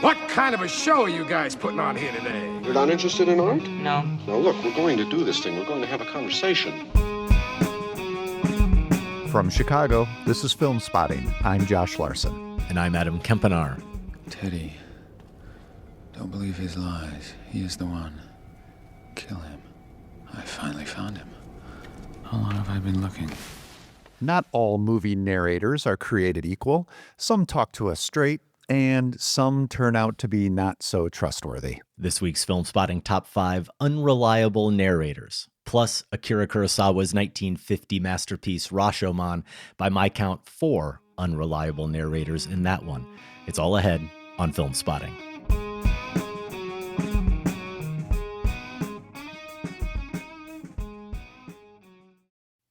What kind of a show are you guys putting on here today? You're not interested in art? No. Now look, we're going to do this thing. We're going to have a conversation. From Chicago, this is Filmspotting. I'm Josh Larson. And I'm Adam Kempenaar. Teddy, don't believe his lies. He is the one. Kill him. I finally found him. How long have I been looking? Not all movie narrators are created equal. Some talk to us straight, and some turn out to be not so trustworthy. This week's Filmspotting Top 5 Unreliable Narrators, plus Akira Kurosawa's 1950 masterpiece Rashomon. By my count, 4 unreliable narrators in that one. It's all ahead on Filmspotting.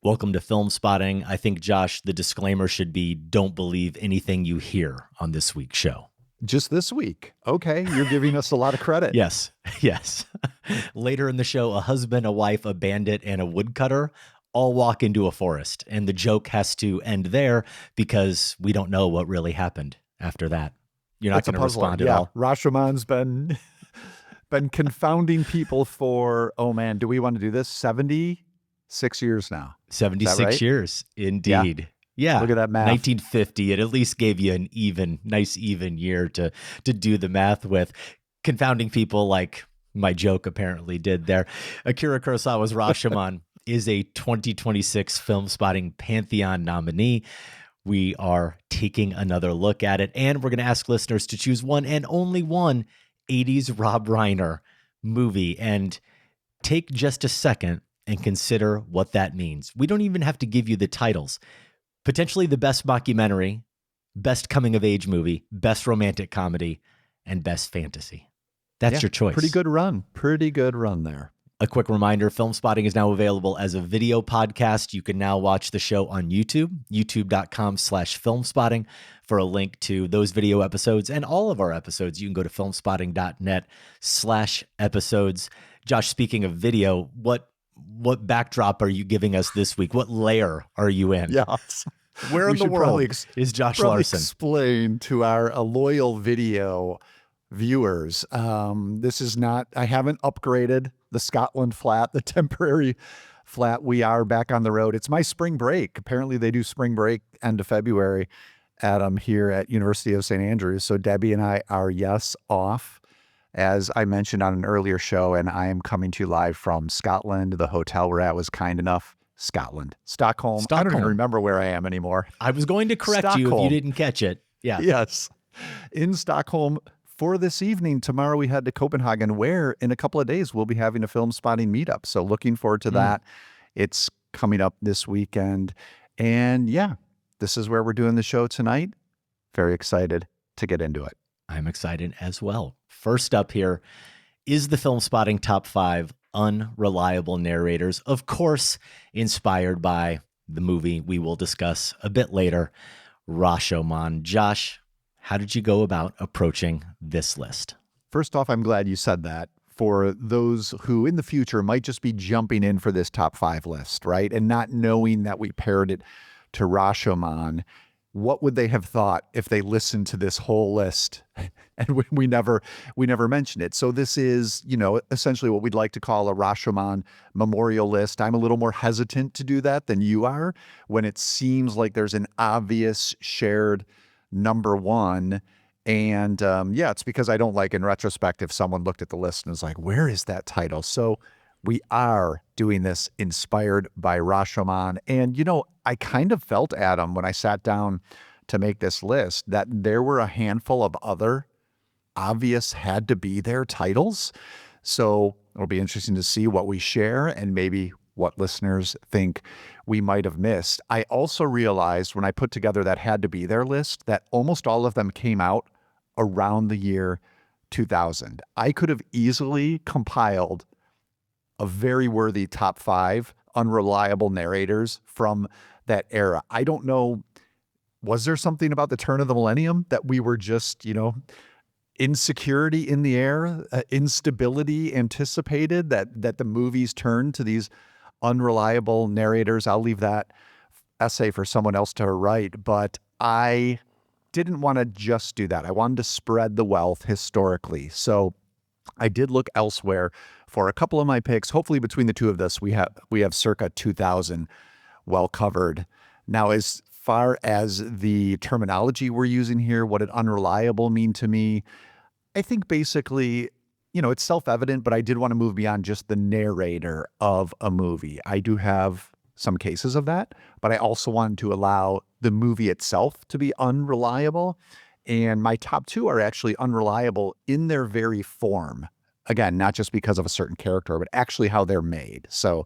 Welcome to Filmspotting. I think, Josh, the disclaimer should be don't believe anything you hear on this week's show. Just this week. Okay, you're giving us a lot of credit. Yes. Later in the show, a husband, a wife, a bandit, and a woodcutter all walk into a forest. And the joke has to end there because we don't know what really happened after that. You're not going to respond at all. Rashomon's been confounding people for, do we want to do this? 76 years now. 76 right? years, indeed. Yeah. Look at that math. 1950. It at least gave you an nice even year to do the math with. Confounding people like my joke apparently did there. Akira Kurosawa's Rashomon is a 2026 Filmspotting Pantheon nominee. We are taking another look at it, and we're going to ask listeners to choose one and only one 80s Rob Reiner movie. And take just a second and consider what that means. We don't even have to give you the titles. Potentially the best mockumentary, best coming-of-age movie, best romantic comedy, and best fantasy. That's your choice. Pretty good run there. A quick reminder, Filmspotting is now available as a video podcast. You can now watch the show on YouTube, youtube.com/filmspotting. For a link to those video episodes and all of our episodes, you can go to filmspotting.net/episodes. Josh, speaking of video, what backdrop are you giving us this week? What layer are you in? Yes. Where in the world is Josh Larson? Explain to our loyal video viewers. This is not, I haven't upgraded the Scotland flat, the temporary flat. We are back on the road. It's my spring break. Apparently they do spring break end of February, Adam, here at University of St. Andrews. So Debbie and I are, off, as I mentioned on an earlier show, and I am coming to you live from Scotland. The hotel we're at was kind enough. Stockholm. I don't even remember where I am anymore. I was going to correct you if you didn't catch it. Yeah. Yes. In Stockholm for this evening. Tomorrow we head to Copenhagen, where in a couple of days we'll be having a Filmspotting meetup. So looking forward to that. It's coming up this weekend. And this is where we're doing the show tonight. Very excited to get into it. I'm excited as well. First up here is the Filmspotting Top 5 Unreliable Narrators, of course, inspired by the movie we will discuss a bit later, Rashomon. Josh, how did you go about approaching this list? First off, I'm glad you said that. For those who in the future might just be jumping in for this top 5 list, right? And not knowing that we paired it to Rashomon, what would they have thought if they listened to this whole list and we never mentioned it? So this is, essentially what we'd like to call a Rashomon memorial list. I'm a little more hesitant to do that than you are when it seems like there's an obvious shared number one. And it's because I don't like, in retrospect, if someone looked at the list and was like, where is that title? So we are doing this inspired by Rashomon. And, I kind of felt, Adam, when I sat down to make this list, that there were a handful of other obvious had to be there titles. So it'll be interesting to see what we share and maybe what listeners think we might have missed. I also realized when I put together that had to be there list that almost all of them came out around the year 2000. I could have easily compiled a very worthy top 5 unreliable narrators from that era. I don't know, was there something about the turn of the millennium that we were just, insecurity in the air, instability anticipated, that the movies turned to these unreliable narrators? I'll leave that essay for someone else to write, but I didn't want to just do that. I wanted to spread the wealth historically. So I did look elsewhere for a couple of my picks. Hopefully between the two of us, we have circa 2,000 well covered. Now, as far as the terminology we're using here, what did unreliable mean to me? I think basically, it's self-evident, but I did want to move beyond just the narrator of a movie. I do have some cases of that, but I also wanted to allow the movie itself to be unreliable. And my top two are actually unreliable in their very form. Again, not just because of a certain character, but actually how they're made. So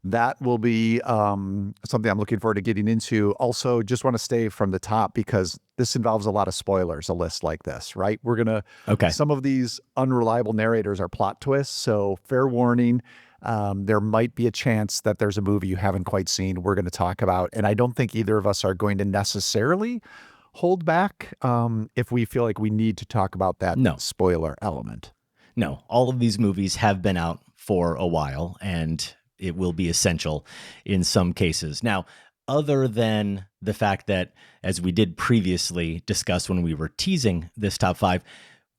that will be something I'm looking forward to getting into. Also, just want to stay from the top because this involves a lot of spoilers, a list like this, right? Some of these unreliable narrators are plot twists. So fair warning, there might be a chance that there's a movie you haven't quite seen we're going to talk about. And I don't think either of us are going to necessarily hold back if we feel like we need to talk about that spoiler element. No, all of these movies have been out for a while, and it will be essential in some cases. Now, other than the fact that, as we did previously discuss when we were teasing this top five,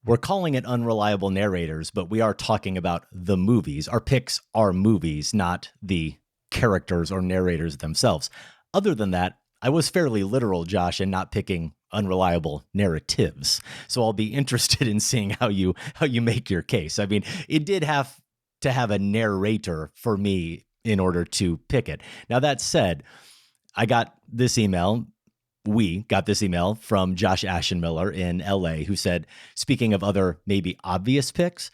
we're calling it Unreliable Narrators, but we are talking about the movies. Our picks are movies, not the characters or narrators themselves. Other than that, I was fairly literal, Josh, in not picking unreliable narratives. So I'll be interested in seeing how you make your case. I mean, it did have to have a narrator for me in order to pick it. Now, that said, we got this email from Josh Ashenmiller in LA, who said, speaking of other maybe obvious picks,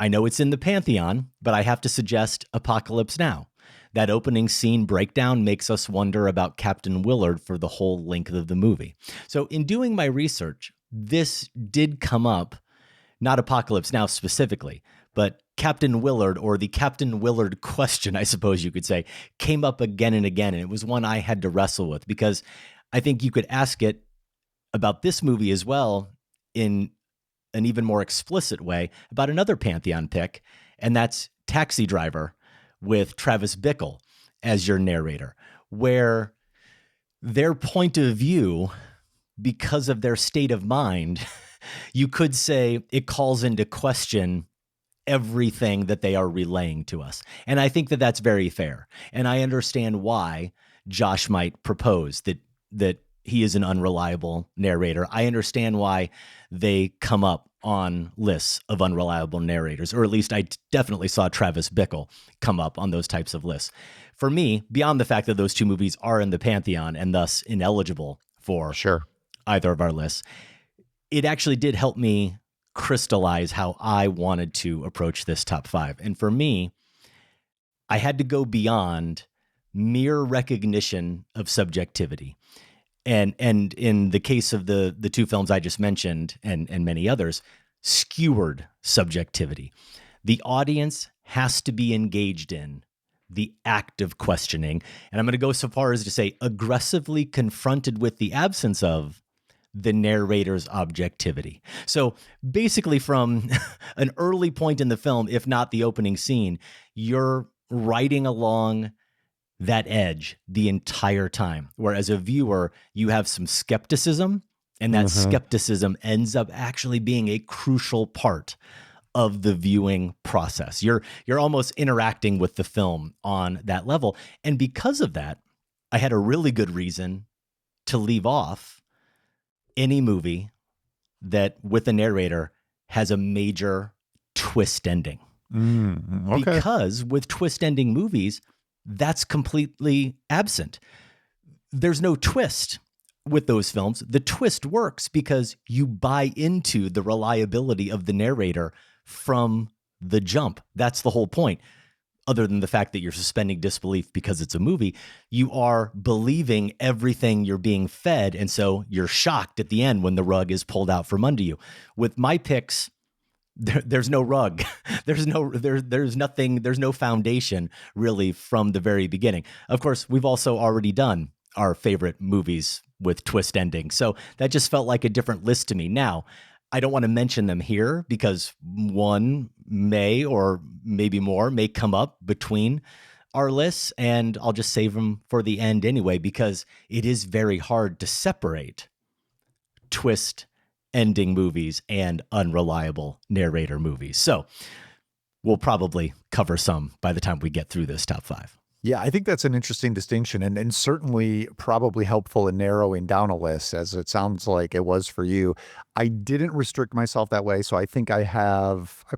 I know it's in the Pantheon, but I have to suggest Apocalypse Now. That opening scene breakdown makes us wonder about Captain Willard for the whole length of the movie. So in doing my research, this did come up, not Apocalypse Now specifically, but Captain Willard, or the Captain Willard question, I suppose you could say, came up again and again. And it was one I had to wrestle with because I think you could ask it about this movie as well in an even more explicit way about another Pantheon pick, and that's Taxi Driver with Travis Bickle as your narrator, where their point of view, because of their state of mind, you could say it calls into question everything that they are relaying to us. And I think that that's very fair. And I understand why Josh might propose that he is an unreliable narrator. I understand why they come up on lists of unreliable narrators, or at least I definitely saw Travis Bickle come up on those types of lists. For me, beyond the fact that those two movies are in the Pantheon and thus ineligible for either of our lists, it actually did help me crystallize how I wanted to approach this top five. And for me, I had to go beyond mere recognition of subjectivity. And in the case of the two films I just mentioned and many others, skewered subjectivity. The audience has to be engaged in the act of questioning. And I'm going to go so far as to say aggressively confronted with the absence of the narrator's objectivity. So basically from an early point in the film, if not the opening scene, you're riding along that edge the entire time, where as a viewer, you have some skepticism, and that skepticism ends up actually being a crucial part of the viewing process. You're almost interacting with the film on that level. And because of that, I had a really good reason to leave off any movie that with a narrator has a major twist ending. Because with twist ending movies, that's completely absent. There's no twist with those films. The twist works because you buy into the reliability of the narrator from the jump. That's the whole point. Other than the fact that you're suspending disbelief because it's a movie, you are believing everything you're being fed. And so you're shocked at the end when the rug is pulled out from under you. With my picks, there's no rug. There's nothing. There's no foundation really from the very beginning. Of course, we've also already done our favorite movies with twist endings. So that just felt like a different list to me. Now, I don't want to mention them here because one may, or maybe more, may come up between our lists, and I'll just save them for the end anyway, because it is very hard to separate twist ending movies and unreliable narrator movies. So we'll probably cover some by the time we get through this top 5. Yeah, I think that's an interesting distinction and certainly probably helpful in narrowing down a list, as it sounds like it was for you. I didn't restrict myself that way, so I think I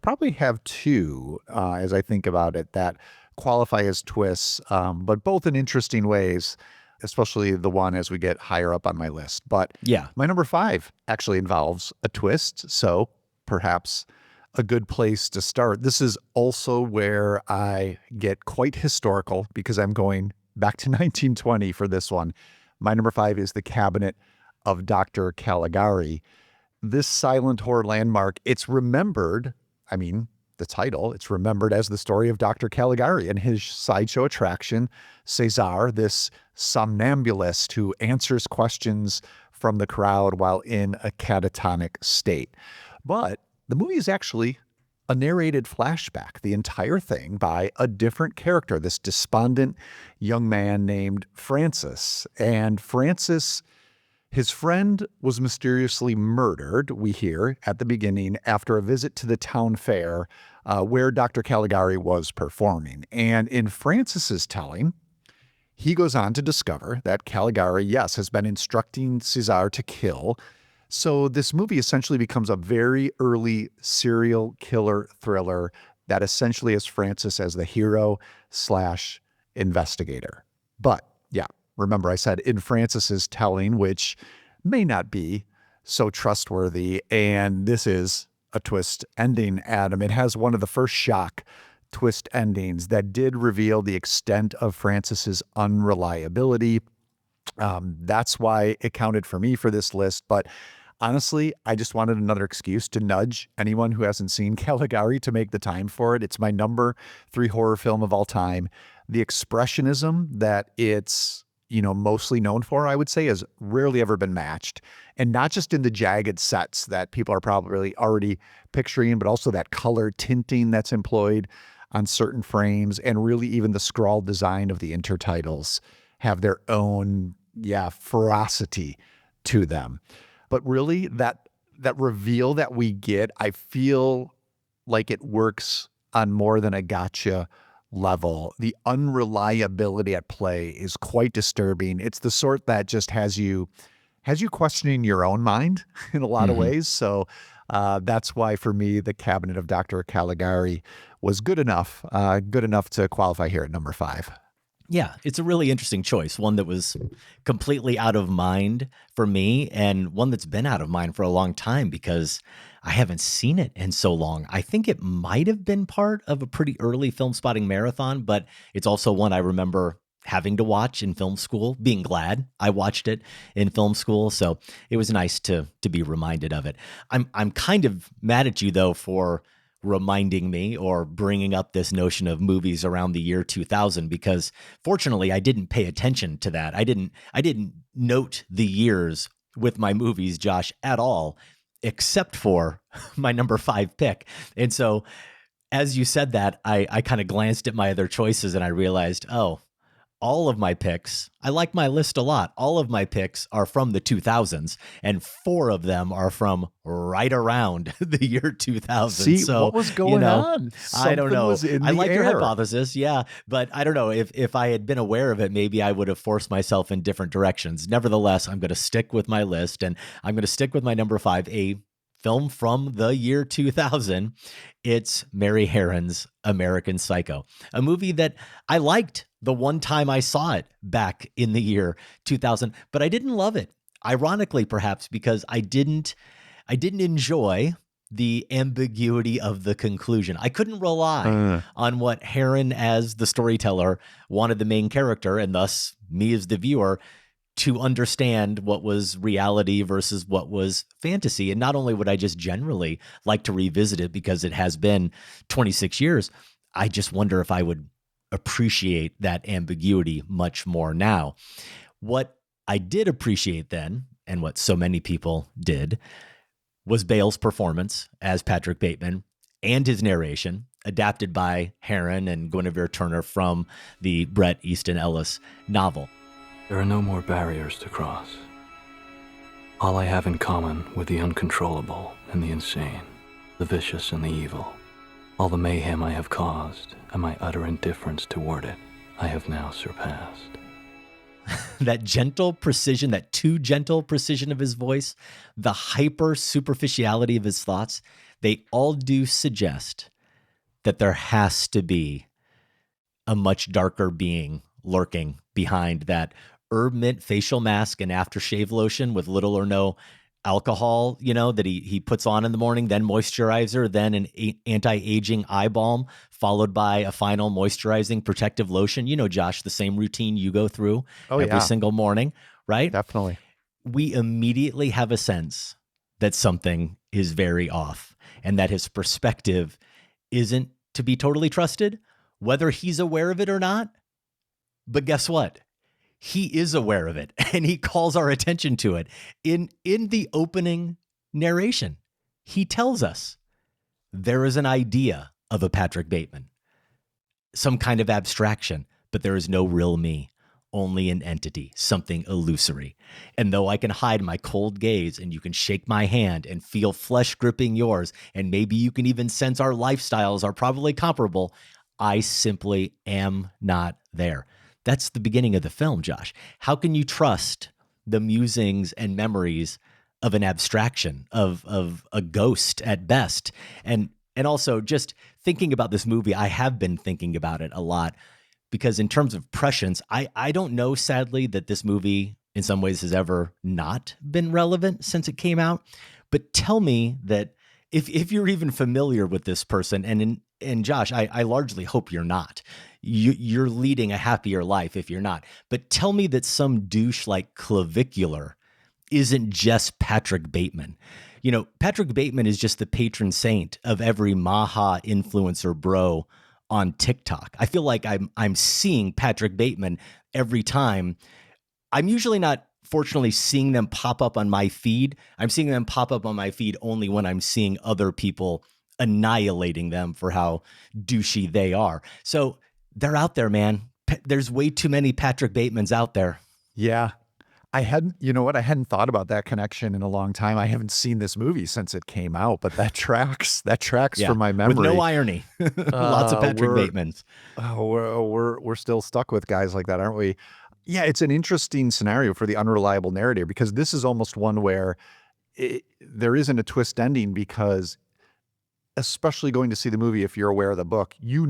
probably have 2 as I think about it that qualify as twists, but both in interesting ways, especially the one as we get higher up on my list. But yeah, my number 5 actually involves a twist, so perhaps a good place to start. This is also where I get quite historical because I'm going back to 1920 for this one. My number 5 is The Cabinet of Dr. Caligari. This silent horror landmark, it's remembered, the title, it's remembered as the story of Dr. Caligari and his sideshow attraction, Cesar, this somnambulist who answers questions from the crowd while in a catatonic state. But the movie is actually a narrated flashback, the entire thing, by a different character, this despondent young man named Francis. And Francis, his friend, was mysteriously murdered, we hear at the beginning, after a visit to the town fair where Dr. Caligari was performing. And in Francis's telling, he goes on to discover that Caligari, yes, has been instructing Cesar to kill. So this movie essentially becomes a very early serial killer thriller that essentially has Francis as the hero / investigator. But yeah, remember I said in Francis's telling, which may not be so trustworthy. And this is a twist ending, Adam. It has one of the first shock twist endings that did reveal the extent of Francis's unreliability. That's why it counted for me for this list. But honestly, I just wanted another excuse to nudge anyone who hasn't seen Caligari to make the time for it. It's my number 3 horror film of all time. The expressionism that it's, mostly known for, I would say, has rarely ever been matched. And not just in the jagged sets that people are probably already picturing, but also that color tinting that's employed on certain frames, and really even the scrawled design of the intertitles have their own, ferocity to them. But really, that reveal that we get, I feel like it works on more than a gotcha level. The unreliability at play is quite disturbing. It's the sort that just has you questioning your own mind in a lot of ways. So that's why, for me, The Cabinet of Dr. Caligari was good enough to qualify here at number 5. Yeah, it's a really interesting choice, one that was completely out of mind for me, and one that's been out of mind for a long time because I haven't seen it in so long. I think it might have been part of a pretty early Filmspotting marathon, but it's also one I remember having to watch in film school, being glad I watched it in film school. So it was nice to be reminded of it. I'm kind of mad at you, though, for reminding me or bringing up this notion of movies around the year 2000, because fortunately I didn't pay attention to that. I didn't note the years with my movies, Josh, at all, except for my number 5 pick. And so as you said that, I kind of glanced at my other choices and I realized, all of my picks, I like my list a lot. All of my picks are from the 2000s, and 4 of them are from right around the year 2000. See, so, what was going on? I don't know. I like your air. hypothesis, yeah, but I don't know. If I had been aware of it, maybe I would have forced myself in different directions. Nevertheless, I'm going to stick with my list, and I'm going to stick with my number 5, a film from the year 2000. It's Mary Harron's American Psycho, a movie that I liked the one time I saw it back in the year 2000, but I didn't love it. Ironically, perhaps because I didn't enjoy the ambiguity of the conclusion. I couldn't rely on what Harron, as the storyteller, wanted the main character, and thus me as the viewer, to understand what was reality versus what was fantasy. And not only would I just generally like to revisit it because it has been 26 years, I just wonder if I would appreciate that ambiguity much more now. What I did appreciate then, and what so many people did, was Bale's performance as Patrick Bateman and his narration, adapted by Harron and Guinevere Turner from the Bret Easton Ellis novel. There are no more barriers to cross. All I have in common with the uncontrollable and the insane, the vicious and the evil, all the mayhem I have caused and my utter indifference toward it, I have now surpassed. That gentle precision, that too gentle precision of his voice, the hyper superficiality of his thoughts, they all do suggest that there has to be a much darker being lurking behind that herb mint facial mask and aftershave lotion with little or no alcohol, that he puts on in the morning, then moisturizer, then an anti-aging eye balm, followed by a final moisturizing protective lotion. Josh, the same routine you go through every single morning, right? Definitely. We immediately have a sense that something is very off and that his perspective isn't to be totally trusted, whether he's aware of it or not. But guess what? He is aware of it, and he calls our attention to it. In the opening narration, he tells us there is an idea of a Patrick Bateman, some kind of abstraction, but there is no real me, only an entity, something illusory. And though I can hide my cold gaze and you can shake my hand and feel flesh gripping yours, and maybe you can even sense our lifestyles are probably comparable, I simply am not there. That's the beginning of the film, Josh. How can you trust the musings and memories of an abstraction, of a ghost at best? And also just thinking about this movie, I have been thinking about it a lot because in terms of prescience, I don't know, sadly, that this movie in some ways has ever not been relevant since it came out. But tell me that if you're even familiar with this person, and Josh, I largely hope you're not. You're leading a happier life if you're not. But tell me that some douche like Clavicular isn't just Patrick Bateman. Patrick Bateman is just the patron saint of every Maha influencer bro on TikTok. I feel like I'm seeing Patrick Bateman every time. I'm usually not, fortunately, seeing them pop up on my feed. I'm seeing them pop up on my feed only when I'm seeing other people annihilating them for how douchey they are. So they're out there, man. There's way too many Patrick Batemans out there. Yeah. I hadn't thought about that connection in a long time. I haven't seen this movie since it came out, but that tracks Yeah, from my memory. With no irony. Lots of Patrick Batemans. We're still stuck with guys like that, aren't we? Yeah, it's an interesting scenario for the unreliable narrator because this is almost one where there isn't a twist ending because especially going to see the movie, if you're aware of the book, you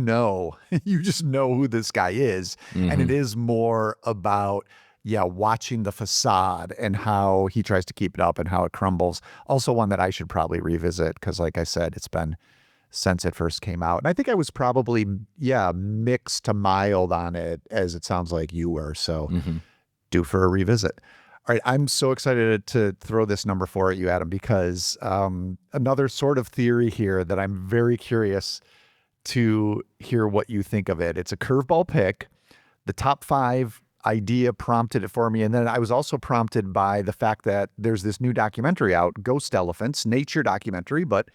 just know who this guy is. Mm-hmm. And it is more about, watching the facade and how he tries to keep it up and how it crumbles. Also one that I should probably revisit because, like I said, it's been since it first came out. And I think I was probably, mixed to mild on it, as it sounds like you were. So due for a revisit. All right, I'm so excited to throw this number 4 at you, Adam, because another sort of theory here that I'm very curious to hear what you think of it. It's a curveball pick. The top 5 idea prompted it for me. And then I was also prompted by the fact that there's this new documentary out, Ghost Elephants, nature documentary, but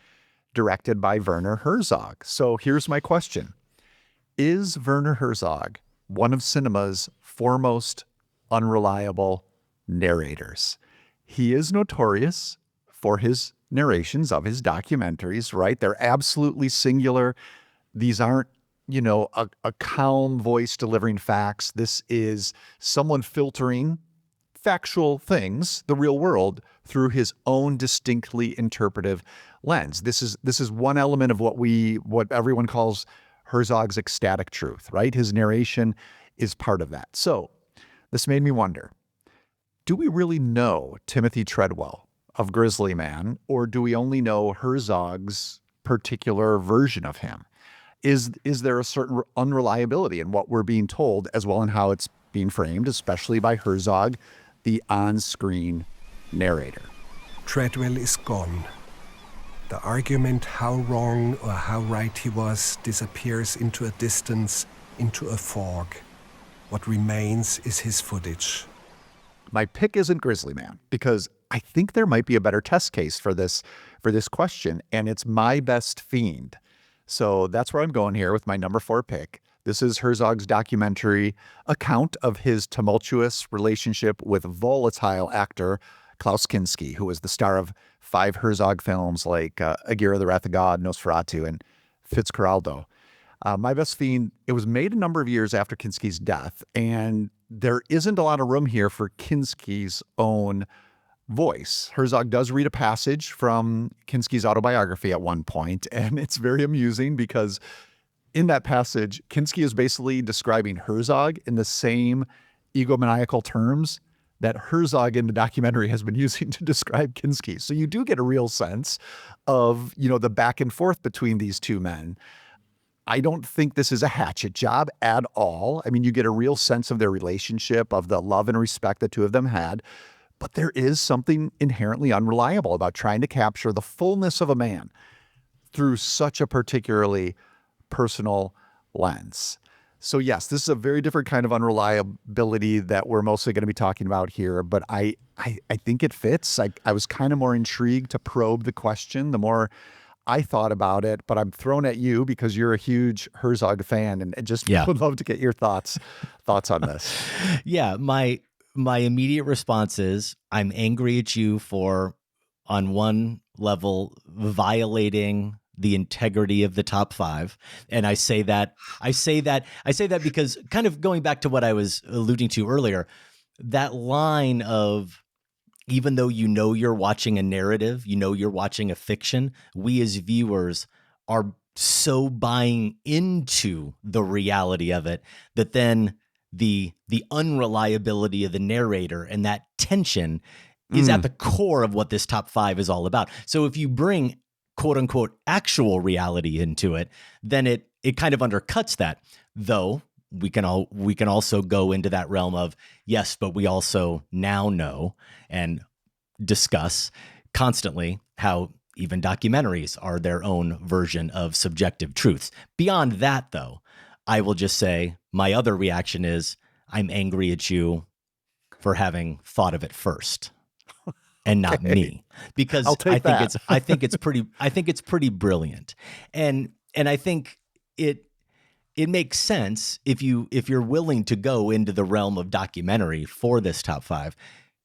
directed by Werner Herzog. So here's my question. Is Werner Herzog one of cinema's foremost unreliable narrators? He is notorious for his narrations of his documentaries, right? They're absolutely singular. These aren't, a calm voice delivering facts. This is someone filtering factual things, the real world, through his own distinctly interpretive lens. This is one element of what everyone calls Herzog's ecstatic truth, right? His narration is part of that. So this made me wonder, do we really know Timothy Treadwell of Grizzly Man, or do we only know Herzog's particular version of him? Is there a certain unreliability in what we're being told as well in how it's being framed, especially by Herzog, the on-screen narrator? Treadwell is gone. The argument how wrong or how right he was disappears into a distance, into a fog. What remains is his footage. My pick isn't Grizzly Man because I think there might be a better test case for this question, and it's My Best Fiend. So that's where I'm going here with my number 4 pick. This is Herzog's documentary account of his tumultuous relationship with volatile actor Klaus Kinski, who was the star of 5 Herzog films like Aguirre, The Wrath of God, Nosferatu, and Fitzcarraldo. My Best Fiend, it was made a number of years after Kinski's death, and there isn't a lot of room here for Kinski's own voice. Herzog does read a passage from Kinski's autobiography at one point, and it's very amusing because in that passage, Kinski is basically describing Herzog in the same egomaniacal terms that Herzog in the documentary has been using to describe Kinski. So you do get a real sense of, the back and forth between these two men. I don't think this is a hatchet job at all. I mean, you get a real sense of their relationship, of the love and respect the two of them had. But there is something inherently unreliable about trying to capture the fullness of a man through such a particularly personal lens. So yes, this is a very different kind of unreliability that we're mostly going to be talking about here, but I think it fits. I was kind of more intrigued to probe the question the more I thought about it, but I'm thrown at you because you're a huge Herzog fan and just would love to get your thoughts on this. Yeah, my immediate response is I'm angry at you for, on one level, violating the integrity of the top 5. And I say that because, kind of going back to what I was alluding to earlier, that line of, even though you're watching a narrative, you're watching a fiction, we as viewers are so buying into the reality of it that then the unreliability of the narrator and that tension is at the core of what this top 5 is all about. So if you bring quote unquote actual reality into it, then it kind of undercuts that. Though we can also go into that realm of, yes, but we also now know and discuss constantly how even documentaries are their own version of subjective truths. Beyond that, though, I will just say my other reaction is I'm angry at you for having thought of it first and not me, because I think it's pretty brilliant. And I think it makes sense if you're willing to go into the realm of documentary for this top 5.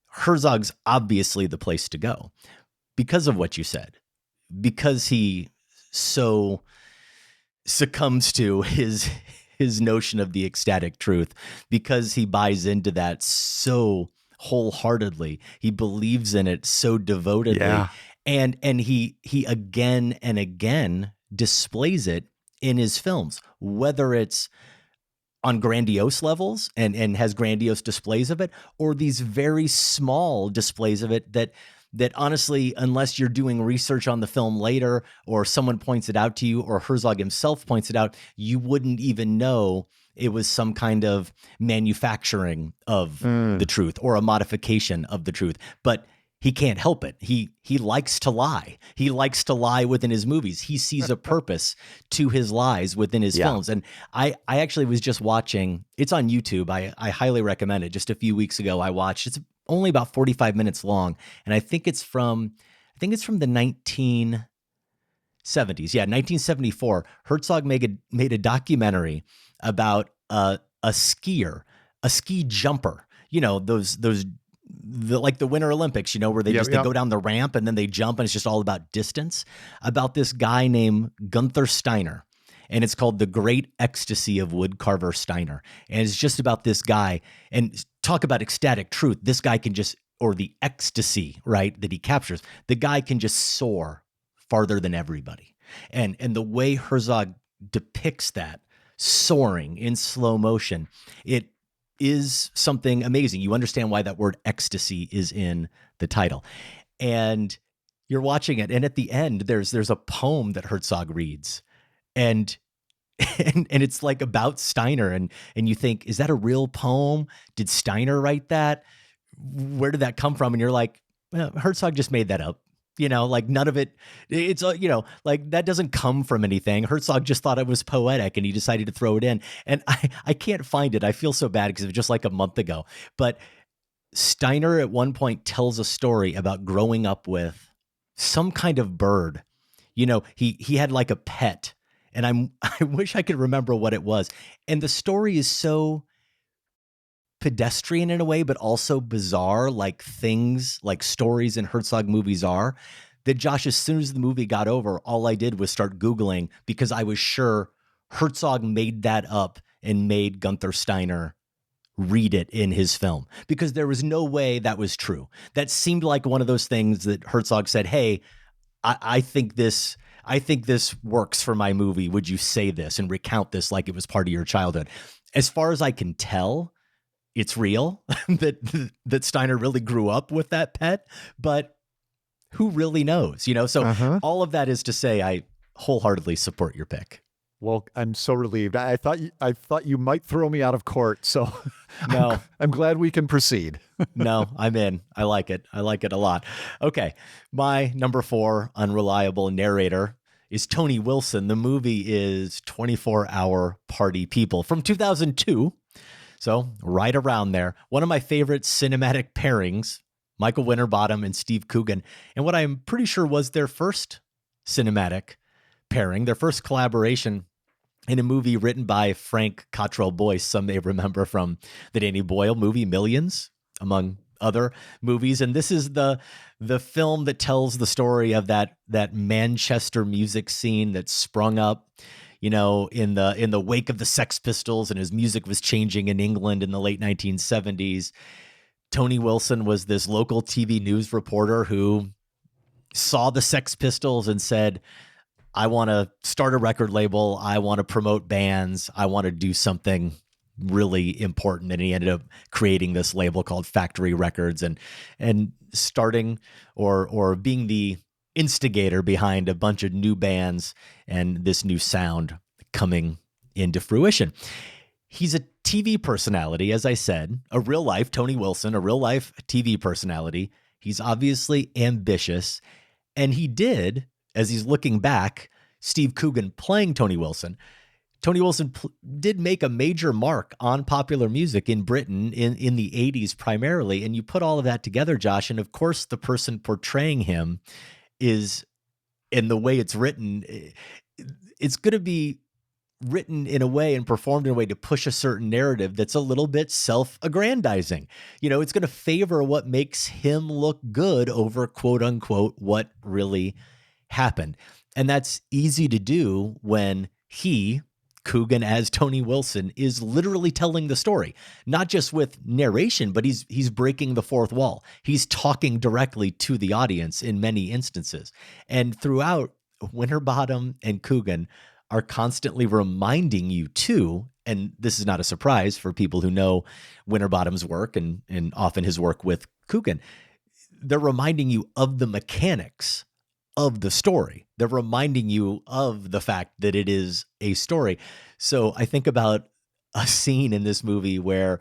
Herzog's obviously the place to go because of what you said, because he so succumbs to his notion of the ecstatic truth, because he buys into that so wholeheartedly, he believes in it so devotedly, and he again and again displays it in his films, whether it's on grandiose levels and has grandiose displays of it, or these very small displays of it that honestly, unless you're doing research on the film later, or someone points it out to you, or Herzog himself points it out, you wouldn't even know it was some kind of manufacturing of the truth or a modification of the truth. But he can't help it. He likes to lie. He likes to lie within his movies. He sees a purpose to his lies within his films. And I actually was just watching, it's on YouTube. I highly recommend it. Just a few weeks ago, I watched, it's only about 45 minutes long. And I think it's from the 1970s. Yeah, 1974. Herzog made a documentary about a skier, a ski jumper. Those like the Winter Olympics, where they they go down the ramp and then they jump and it's just all about distance, about this guy named Gunther Steiner. And it's called The Great Ecstasy of Woodcarver Steiner. And it's just about this guy, and talk about ecstatic truth. This guy can just, or the ecstasy, right, that he captures, the guy can just soar farther than everybody. And the way Herzog depicts that soaring in slow motion, it is something amazing. You understand why that word ecstasy is in the title. And you're watching it, and at the end, there's a poem that Herzog reads. And it's like about Steiner, and you think, is that a real poem? Did Steiner write that? Where did that come from? And you're like, well, Herzog just made that up. Like none of it, it's, like that doesn't come from anything. Herzog just thought it was poetic and he decided to throw it in. And I can't find it. I feel so bad because it was just like a month ago. But Steiner at one point tells a story about growing up with some kind of bird. He had like a pet, and I wish I could remember what it was. And the story is so pedestrian in a way, but also bizarre, like things, like stories in Herzog movies are, that Josh, as soon as the movie got over, all I did was start Googling because I was sure Herzog made that up and made Gunther Steiner read it in his film, because there was no way that was true. That seemed like one of those things that Herzog said, hey, I think this works for my movie. Would you say this and recount this like it was part of your childhood? As far as I can tell, it's real that Steiner really grew up with that pet, but who really knows, you know? So all of that is to say, I wholeheartily support your pick. Well, I'm so relieved. I thought you might throw me out of court, so no, I'm glad we can proceed. No, I'm in. I like it. I like it a lot. Okay, my number 4 unreliable narrator is Tony Wilson. The movie is 24-Hour Party People from 2002, so right around there. One of my favorite cinematic pairings, Michael Winterbottom and Steve Coogan, and what I'm pretty sure was their first cinematic pairing, their first collaboration in a movie written by Frank Cottrell Boyce. Some may remember from the Danny Boyle movie Millions, among other movies. And this is the film that tells the story of that Manchester music scene that sprung up, you know, in the wake of the Sex Pistols, and as music was changing in England in the late 1970s. Tony Wilson was this local TV news reporter who saw the Sex Pistols and said, I want to start a record label. I want to promote bands. I want to do something really important. And he ended up creating this label called Factory Records and starting or being the instigator behind a bunch of new bands and this new sound coming into fruition. He's a TV personality, as I said, a real life Tony Wilson, a real life TV personality. He's obviously ambitious, and he did, as he's looking back, Steve Coogan playing Tony Wilson. Tony Wilson did make a major mark on popular music in Britain in the 80s primarily. And you put all of that together, Josh, and of course the person portraying him is, in the way it's written, it's going to be written in a way and performed in a way to push a certain narrative that's a little bit self-aggrandizing. You know, it's going to favor what makes him look good over, quote unquote, what really happened. And that's easy to do when he, Coogan as Tony Wilson, is literally telling the story, not just with narration, but he's breaking the fourth wall. He's talking directly to the audience in many instances. And throughout, Winterbottom and Coogan are constantly reminding you too, and this is not a surprise for people who know Winterbottom's work and often his work with Coogan, they're reminding you of the mechanics of the story. They're reminding you of the fact that it is a story. So I think about a scene in this movie where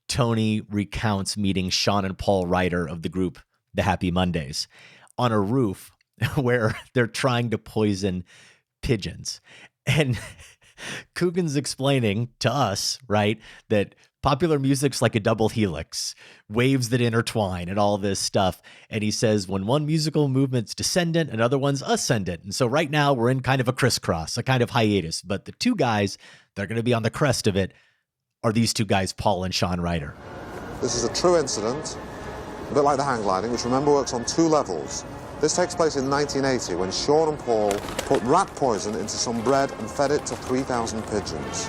Tony recounts meeting Sean and Paul Ryder of the group The Happy Mondays on a roof where they're trying to poison pigeons. And Coogan's explaining to us, right, that popular music's like a double helix, waves that intertwine and all this stuff. And he says, when one musical movement's descendant, another one's ascendant. And so right now we're in kind of a crisscross, a kind of hiatus. But the two guys that are going to be on the crest of it are these two guys, Paul and Sean Ryder. This is a true incident, a bit like the hang gliding, which remember works on 2 levels. This takes place in 1980 when Sean and Paul put rat poison into some bread and fed it to 3,000 pigeons.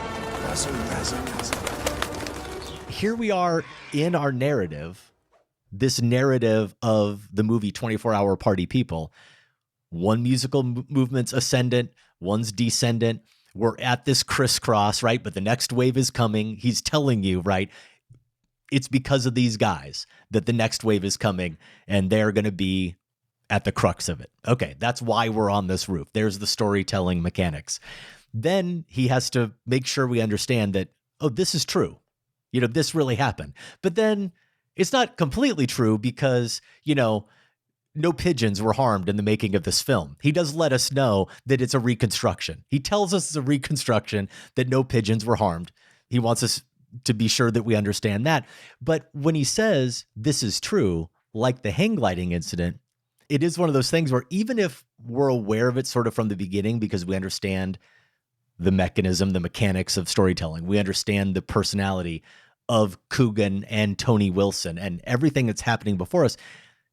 Here we are in our narrative, this narrative of the movie 24-Hour Party People. One musical movement's ascendant, one's descendant. We're at this crisscross, right? But the next wave is coming. He's telling you, right? It's because of these guys that the next wave is coming, and they're going to be at the crux of it. Okay, that's why we're on this roof. There's the storytelling mechanics. Then he has to make sure we understand that, oh, this is true. You know, this really happened. But then it's not completely true because, you know, no pigeons were harmed in the making of this film. He does let us know that it's a reconstruction. He tells us it's a reconstruction, that no pigeons were harmed. He wants us to be sure that we understand that. But when he says this is true, like the hang gliding incident, it is one of those things where even if we're aware of it sort of from the beginning because we understand the mechanism, the mechanics of storytelling, we understand the personality of Coogan and Tony Wilson and everything that's happening before us,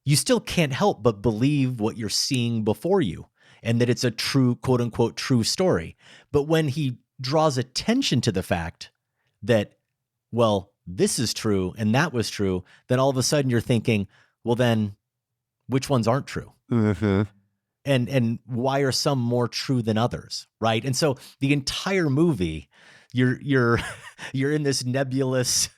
you still can't help but believe what you're seeing before you and that it's a true, quote unquote, true story. But when he draws attention to the fact that, well, this is true and that was true, then all of a sudden you're thinking, well, then which ones aren't true? Mm-hmm. And why are some more true than others, right? And so the entire movie, you're in this nebulous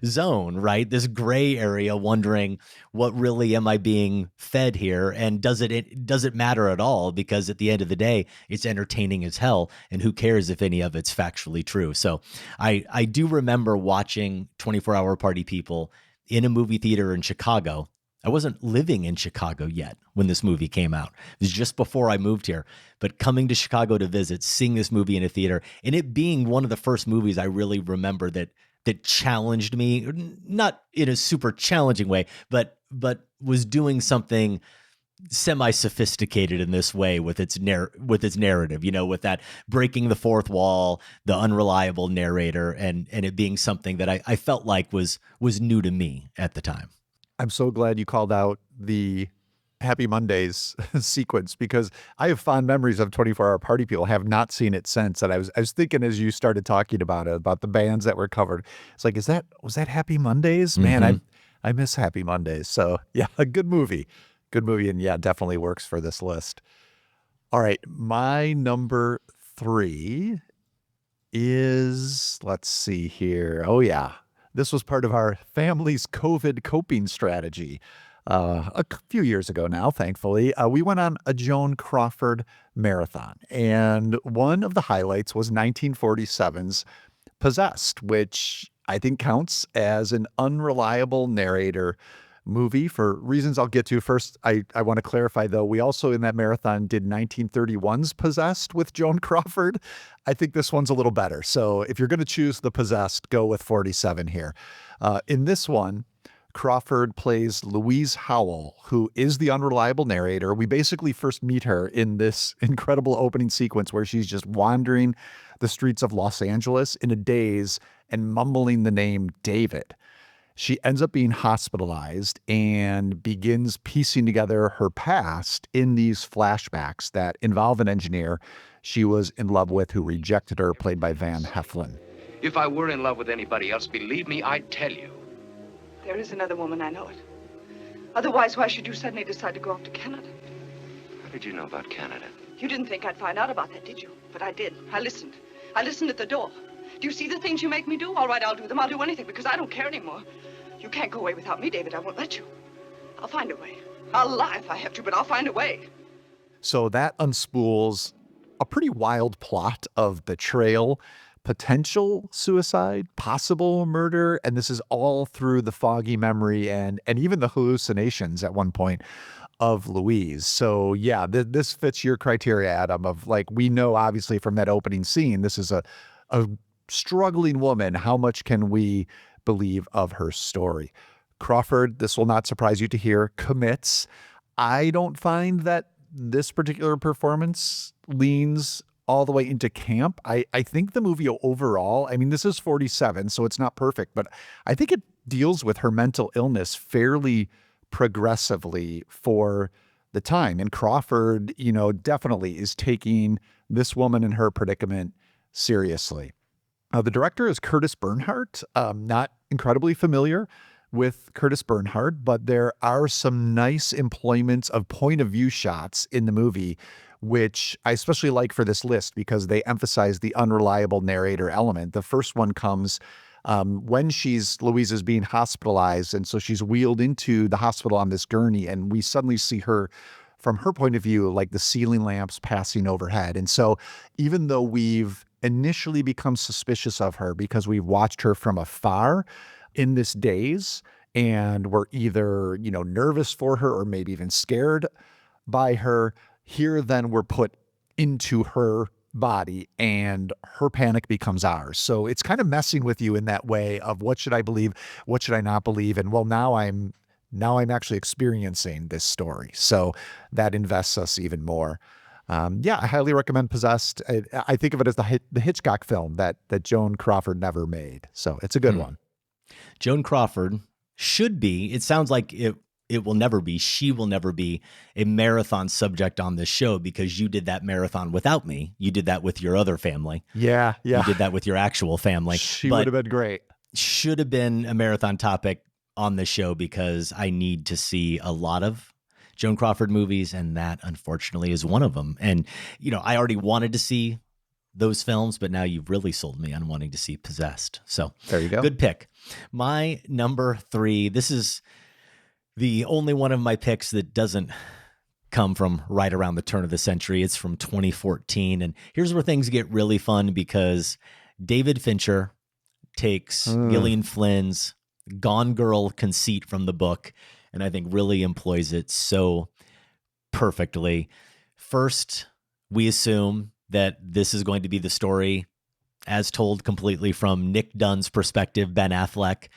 zone, right? This gray area, wondering what really am I being fed here, and does it matter at all? Because at the end of the day, it's entertaining as hell, and who cares if any of it's factually true? So I do remember watching 24 Hour Party People in a movie theater in Chicago. I wasn't living in Chicago yet when this movie came out. It was just before I moved here. But coming to Chicago to visit, seeing this movie in a theater, and it being one of the first movies I really remember that challenged me, not in a super challenging way, but was doing something semi-sophisticated in this way with its narrative, with that breaking the fourth wall, the unreliable narrator, and it being something that I felt like was new to me at the time. I'm so glad you called out the Happy Mondays sequence, because I have fond memories of 24 Hour Party People. Have not seen it since. And I was thinking as you started talking about it, about the bands that were covered, it's like, was that Happy Mondays? Man, Mm-hmm. I miss Happy Mondays. So yeah, a good movie. And yeah, definitely works for this list. All right. My number 3 is, let's see here. Oh yeah. This was part of our family's COVID coping strategy. A few years ago now, thankfully, we went on a Joan Crawford marathon. And one of the highlights was 1947's Possessed, which I think counts as an unreliable narrator movie for reasons I'll get to. First, I want to clarify, though, we also in that marathon did 1931's Possessed with Joan Crawford. I think this one's a little better. So if you're going to choose the Possessed, go with 47 here. In this one, Crawford plays Louise Howell, who is the unreliable narrator. We basically first meet her in this incredible opening sequence where she's just wandering the streets of Los Angeles in a daze and mumbling the name David. She ends up being hospitalized and begins piecing together her past in these flashbacks that involve an engineer she was in love with who rejected her, played by Van Heflin. If I were in love with anybody else, believe me, I'd tell you. There is another woman, I know it. Otherwise, why should you suddenly decide to go off to Canada? How did you know about Canada? You didn't think I'd find out about that, did you? But I did. I listened. I listened at the door. Do you see the things you make me do? All right, I'll do them. I'll do anything because I don't care anymore. You can't go away without me, David. I won't let you. I'll find a way. I'll lie if I have to, but I'll find a way. So that unspools a pretty wild plot of betrayal, potential suicide, possible murder, and this is all through the foggy memory and even the hallucinations at one point of Louise. So yeah, this fits your criteria, Adam, of like, we know obviously from that opening scene, this is a struggling woman. How much can we believe of her story? Crawford, this will not surprise you to hear, commits. I don't find that this particular performance leans all the way into camp. I think the movie overall, I mean, this is 47, so it's not perfect, but I think it deals with her mental illness fairly progressively for the time. And Crawford, definitely is taking this woman and her predicament seriously. The director is Curtis Bernhardt. Not incredibly familiar with Curtis Bernhardt, but there are some nice employments of point of view shots in the movie, which I especially like for this list because they emphasize the unreliable narrator element. The first one comes when Louise is being hospitalized, and so she's wheeled into the hospital on this gurney, and we suddenly see her from her point of view, like the ceiling lamps passing overhead. And so even though we've initially become suspicious of her because we've watched her from afar in this daze, and we're either, nervous for her or maybe even scared by her, here then we're put into her body and her panic becomes ours. So it's kind of messing with you in that way of what should I believe? What should I not believe? And well, now I'm actually experiencing this story. So that invests us even more. I highly recommend Possessed. I think of it as the Hitchcock film that Joan Crawford never made. So it's a good one. Joan Crawford should be, it sounds like it will never be, she will never be a marathon subject on this show because you did that marathon without me. You did that with your other family. Yeah. You did that with your actual family. She would have been great. Should have been a marathon topic on the show because I need to see a lot of Joan Crawford movies, and that unfortunately is one of them. And, I already wanted to see those films, but now you've really sold me on wanting to see Possessed. So there you go. Good pick. My number 3, this is the only one of my picks that doesn't come from right around the turn of the century. It's from 2014. And here's where things get really fun because David Fincher takes Gillian Flynn's Gone Girl conceit from the book and I think really employs it so perfectly. First, we assume that this is going to be the story as told completely from Nick Dunn's perspective, Ben Affleck.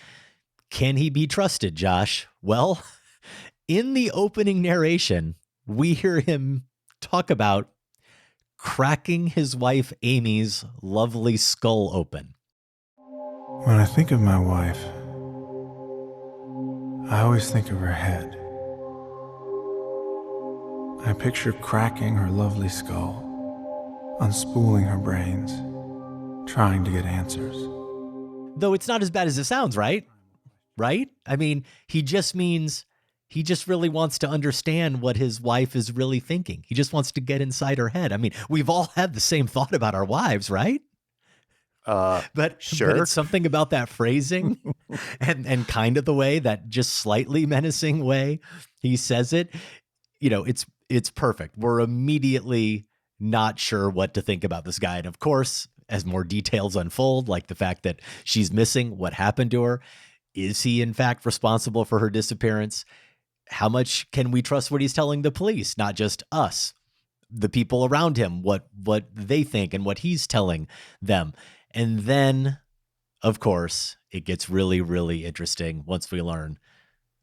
Can he be trusted, Josh? Well, in the opening narration, we hear him talk about cracking his wife Amy's lovely skull open. When I think of my wife, I always think of her head. I picture cracking her lovely skull, unspooling her brains, trying to get answers. Though it's not as bad as it sounds, right? Right? I mean, he just really wants to understand what his wife is really thinking. He just wants to get inside her head. I mean, we've all had the same thought about our wives, right? But it's something about that phrasing and kind of the way, that just slightly menacing way he says it, it's perfect. We're immediately not sure what to think about this guy. And of course, as more details unfold, like the fact that she's missing, what happened to her, is he in fact responsible for her disappearance? How much can we trust what he's telling the police? Not just us, the people around him, what they think and what he's telling them. And then, of course, it gets really, really interesting once we learn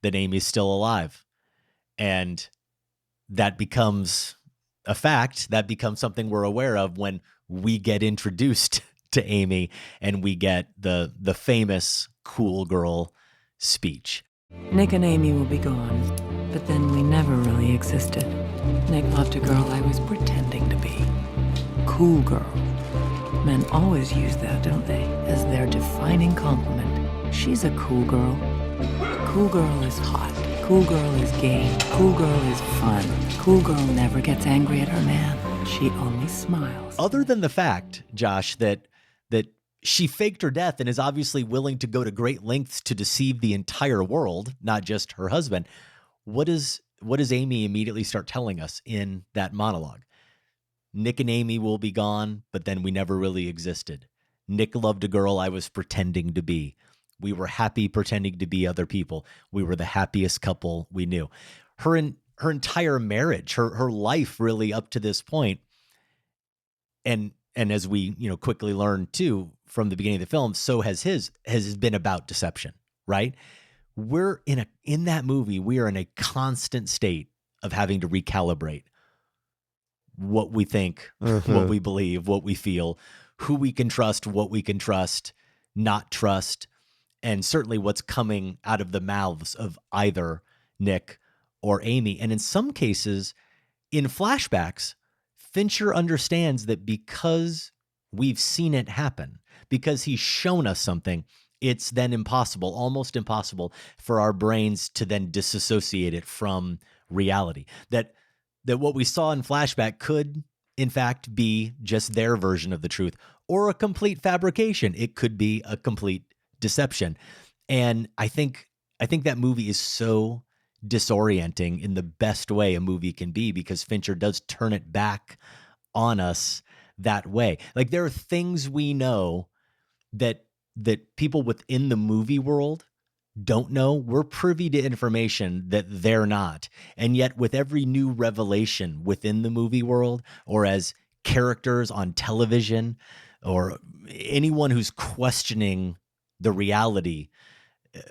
that Amy's still alive. And that becomes a fact. That becomes something we're aware of when we get introduced to Amy and we get the famous cool girl speech. Nick and Amy will be gone, but then we never really existed. Nick loved a girl I was pretending to be. Cool girl. Men always use that, don't they, as their defining compliment. She's a cool girl. Cool girl is hot. Cool girl is game. Cool girl is fun. Cool girl never gets angry at her man. She only smiles. Other than the fact, Josh, that she faked her death and is obviously willing to go to great lengths to deceive the entire world, not just her husband, what does Amy immediately start telling us in that monologue? Nick and Amy will be gone, but then we never really existed. Nick loved a girl I was pretending to be. We were happy pretending to be other people. We were the happiest couple we knew. Her entire marriage, her life really up to this point, and as we quickly learn too from the beginning of the film, so has been about deception, right? We're in that movie, we are in a constant state of having to recalibrate what we think, what we believe, what we feel, who we can trust, what we can trust, not trust, and certainly what's coming out of the mouths of either Nick or Amy. And in some cases, in flashbacks, Fincher understands that because we've seen it happen, because he's shown us something, it's then impossible, almost impossible for our brains to then disassociate it from reality. That what we saw in flashback could, in fact, be just their version of the truth or a complete fabrication. It could be a complete deception. And I think that movie is so disorienting in the best way a movie can be, because Fincher does turn it back on us that way. Like, there are things we know that people within the movie world don't know. We're privy to information that they're not. And yet with every new revelation within the movie world, or as characters on television, or anyone who's questioning the reality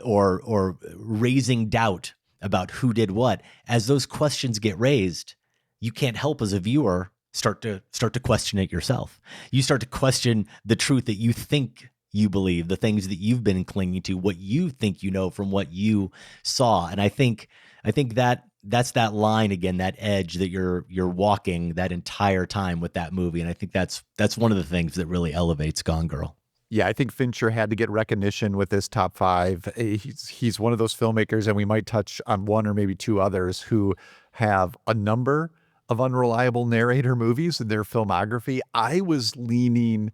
or raising doubt about who did what, as those questions get raised, you can't help as a viewer start to question it yourself. You start to question the truth that you think you believe, the things that you've been clinging to, what you think you know from what you saw. And I think that's that line again, that edge that you're walking that entire time with that movie. And I think that's one of the things that really elevates Gone Girl. Yeah, I think Fincher had to get recognition with this top five. He's one of those filmmakers, and we might touch on one or maybe two others who have a number of unreliable narrator movies in their filmography. I was leaning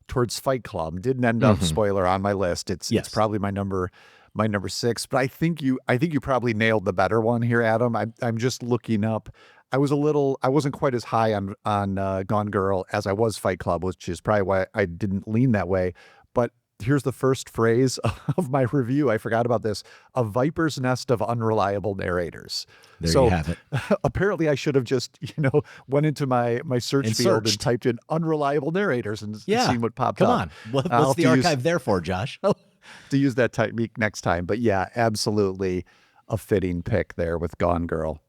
towards Fight Club. Didn't end up, spoiler, on my list. It's probably my number 6. But I think you probably nailed the better one here, Adam. I'm just looking up. I wasn't quite as high on Gone Girl as I was Fight Club, which is probably why I didn't lean that way. But here's the first phrase of my review. I forgot about this: a viper's nest of unreliable narrators. There you have it. Apparently I should have just, went into my search field and typed in unreliable narrators and seen what popped up. Come on. What's the archive there for, Josh? To use that technique next time. But yeah, absolutely a fitting pick there with Gone Girl.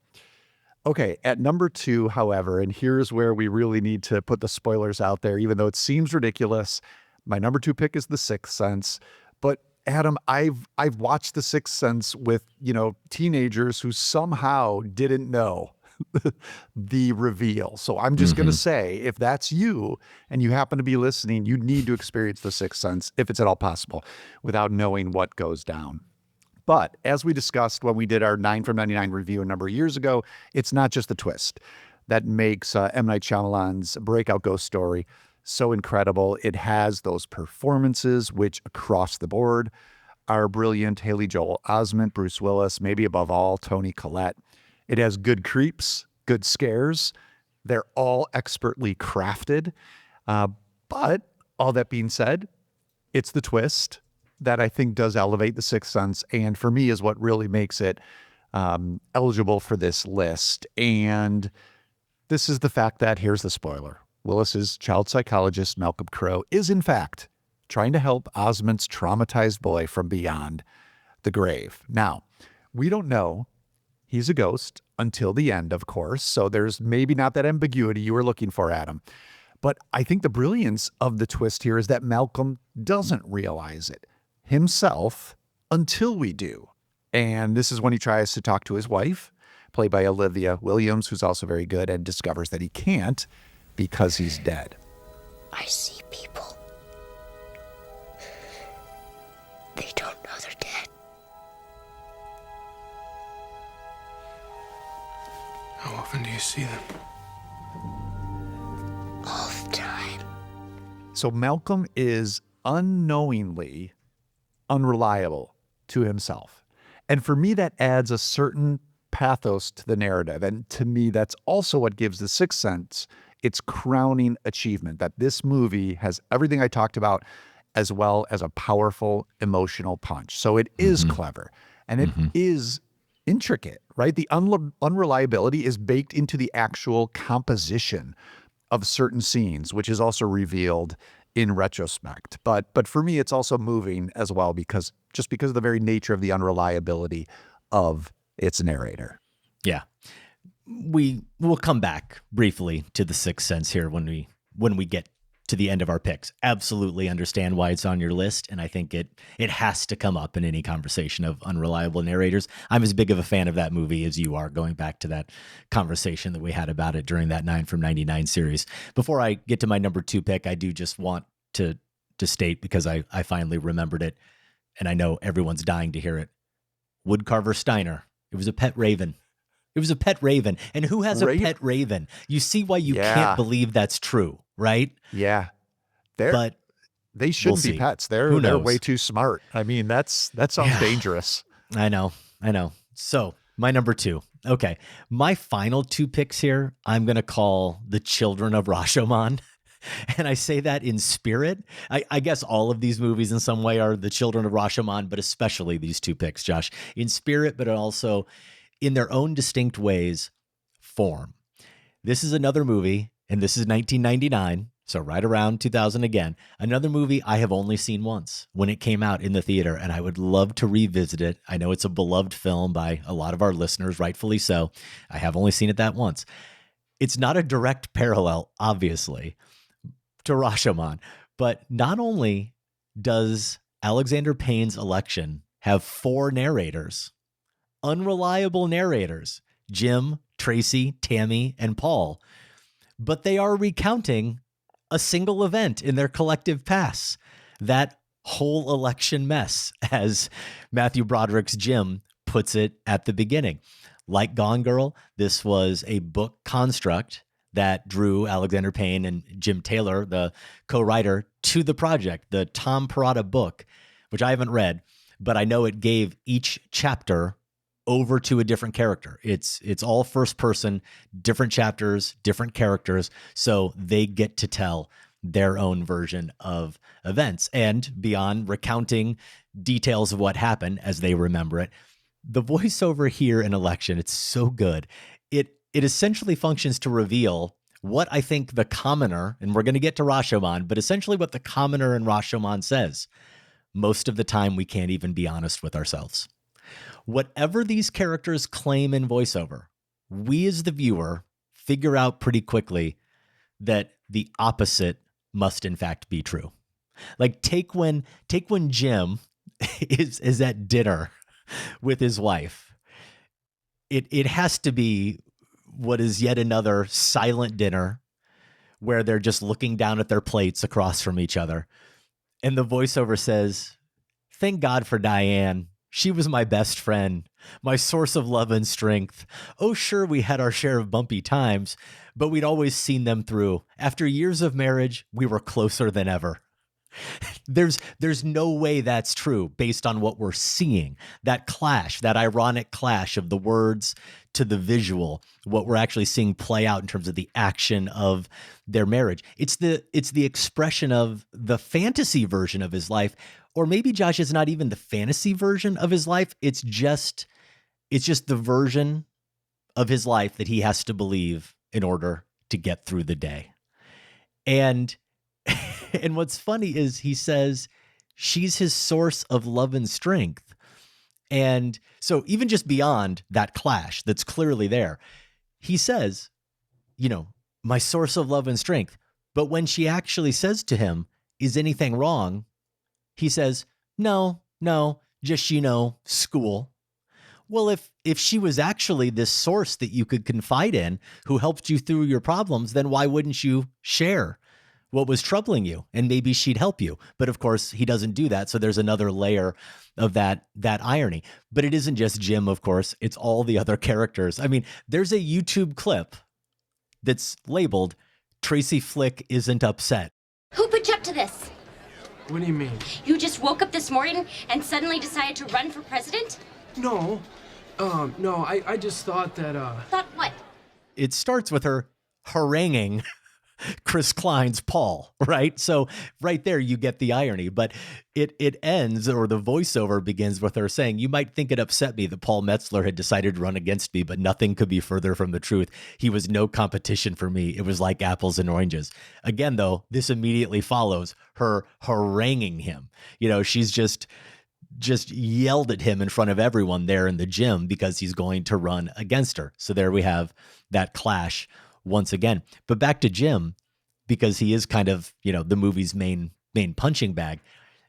Okay, at number 2, however, and here's where we really need to put the spoilers out there, even though it seems ridiculous. My number 2 pick is The Sixth Sense. But Adam, I've watched The Sixth Sense with, teenagers who somehow didn't know the reveal. So I'm just going to say, if that's you and you happen to be listening, you need to experience The Sixth Sense, if it's at all possible, without knowing what goes down. But as we discussed when we did our 9 from 99 review a number of years ago, it's not just the twist that makes M. Night Shyamalan's breakout ghost story so incredible. It has those performances, which across the board are brilliant. Haley Joel Osment, Bruce Willis, maybe above all, Toni Collette. It has good creeps, good scares. They're all expertly crafted. But all that being said, it's the twist that I think does elevate The Sixth Sense, and for me is what really makes it eligible for this list. And this is the fact that, here's the spoiler, Willis's child psychologist, Malcolm Crowe, is in fact trying to help Osment's traumatized boy from beyond the grave. Now, we don't know he's a ghost until the end, of course, so there's maybe not that ambiguity you were looking for, Adam. But I think the brilliance of the twist here is that Malcolm doesn't realize it himself until we do. And this is when he tries to talk to his wife, played by Olivia Williams, who's also very good, and discovers that he can't because he's dead. I see people. They don't know they're dead. How often do you see them? All the time. So Malcolm is unknowingly unreliable to himself. And for me, that adds a certain pathos to the narrative. And to me, that's also what gives The Sixth Sense its crowning achievement, that this movie has everything I talked about as well as a powerful emotional punch. So it is clever and it is intricate, right? The unreliability is baked into the actual composition of certain scenes, which is also revealed in retrospect. But for me, it's also moving as well because of the very nature of the unreliability of its narrator. Yeah. We'll come back briefly to The Sixth Sense here when we get to the end of our picks. Absolutely understand why it's on your list, and I think it has to come up in any conversation of unreliable narrators. I'm as big of a fan of that movie as you are, going back to that conversation that we had about it during that 9 from 99 series. Before I get to my number 2 pick, I do just want to state, because I finally remembered it, and I know everyone's dying to hear it. Woodcarver Steiner. It was a pet raven. It was a pet raven. And who has a pet raven? You see why you can't believe that's true, right? Yeah. But they shouldn't be pets. They're way too smart. I mean, that sounds dangerous. I know. So my number 2. Okay. My final 2 picks here, I'm going to call The Children of Rashomon. And I say that in spirit. I guess all of these movies in some way are The Children of Rashomon, but especially these 2 picks, Josh, in spirit, but also in their own distinct ways, form. This is another movie, and this is 1999, so right around 2000 again. Another movie I have only seen once when it came out in the theater, and I would love to revisit it. I know it's a beloved film by a lot of our listeners, rightfully so. I have only seen it that once. It's not a direct parallel, obviously, to Rashomon, but not only does Alexander Payne's election have 4 narrators, unreliable narrators, Jim, Tracy, Tammy, and Paul, but they are recounting a single event in their collective past, that whole election mess, as Matthew Broderick's Jim puts it at the beginning. Like Gone Girl, this was a book construct that drew Alexander Payne and Jim Taylor, the co-writer, to the project, the Tom Perrotta book, which I haven't read, but I know it gave each chapter over to a different character. It's all first person, different chapters, different characters, so they get to tell their own version of events. And beyond recounting details of what happened as they remember it, the voiceover here in Election, it's so good. It essentially functions to reveal what I think the commoner, and we're going to get to Rashomon, but essentially what the commoner in Rashomon says. Most of the time, we can't even be honest with ourselves. Whatever these characters claim in voiceover, we as the viewer figure out pretty quickly that the opposite must in fact be true. Like take when Jim is at dinner with his wife. It has to be what is yet another silent dinner where they're just looking down at their plates across from each other. And the voiceover says, "Thank God for Diane. She was my best friend, my source of love and strength. Oh, sure, we had our share of bumpy times, but we'd always seen them through. After years of marriage, we were closer than ever." There's no way that's true based on what we're seeing. That clash, that ironic clash of the words to the visual, what we're actually seeing play out in terms of the action of their marriage. It's the expression of the fantasy version of his life. Or maybe Josh, is not even the fantasy version of his life. It's just the version of his life that he has to believe in order to get through the day. And what's funny is he says she's his source of love and strength. And so even just beyond that clash that's clearly there, he says, my source of love and strength. But when she actually says to him, "Is anything wrong?" he says, no, just, school. Well, if she was actually this source that you could confide in, who helped you through your problems, then why wouldn't you share what was troubling you? And maybe she'd help you. But of course, he doesn't do that. So there's another layer of that irony. But it isn't just Jim, of course. It's all the other characters. I mean, there's a YouTube clip that's labeled "Tracy Flick Isn't Upset." Who put you up to this? What do you mean? You just woke up this morning and suddenly decided to run for president? No. No, I just thought that, Thought what? It starts with her haranguing Chris Klein's Paul, right? So right there, you get the irony, but it ends, or the voiceover begins with her saying, "You might think it upset me that Paul Metzler had decided to run against me, but nothing could be further from the truth. He was no competition for me. It was like apples and oranges." Again, though, this immediately follows her haranguing him. She's just yelled at him in front of everyone there in the gym because he's going to run against her. So there we have that clash once again. But back to Jim, because he is kind of, the movie's main punching bag.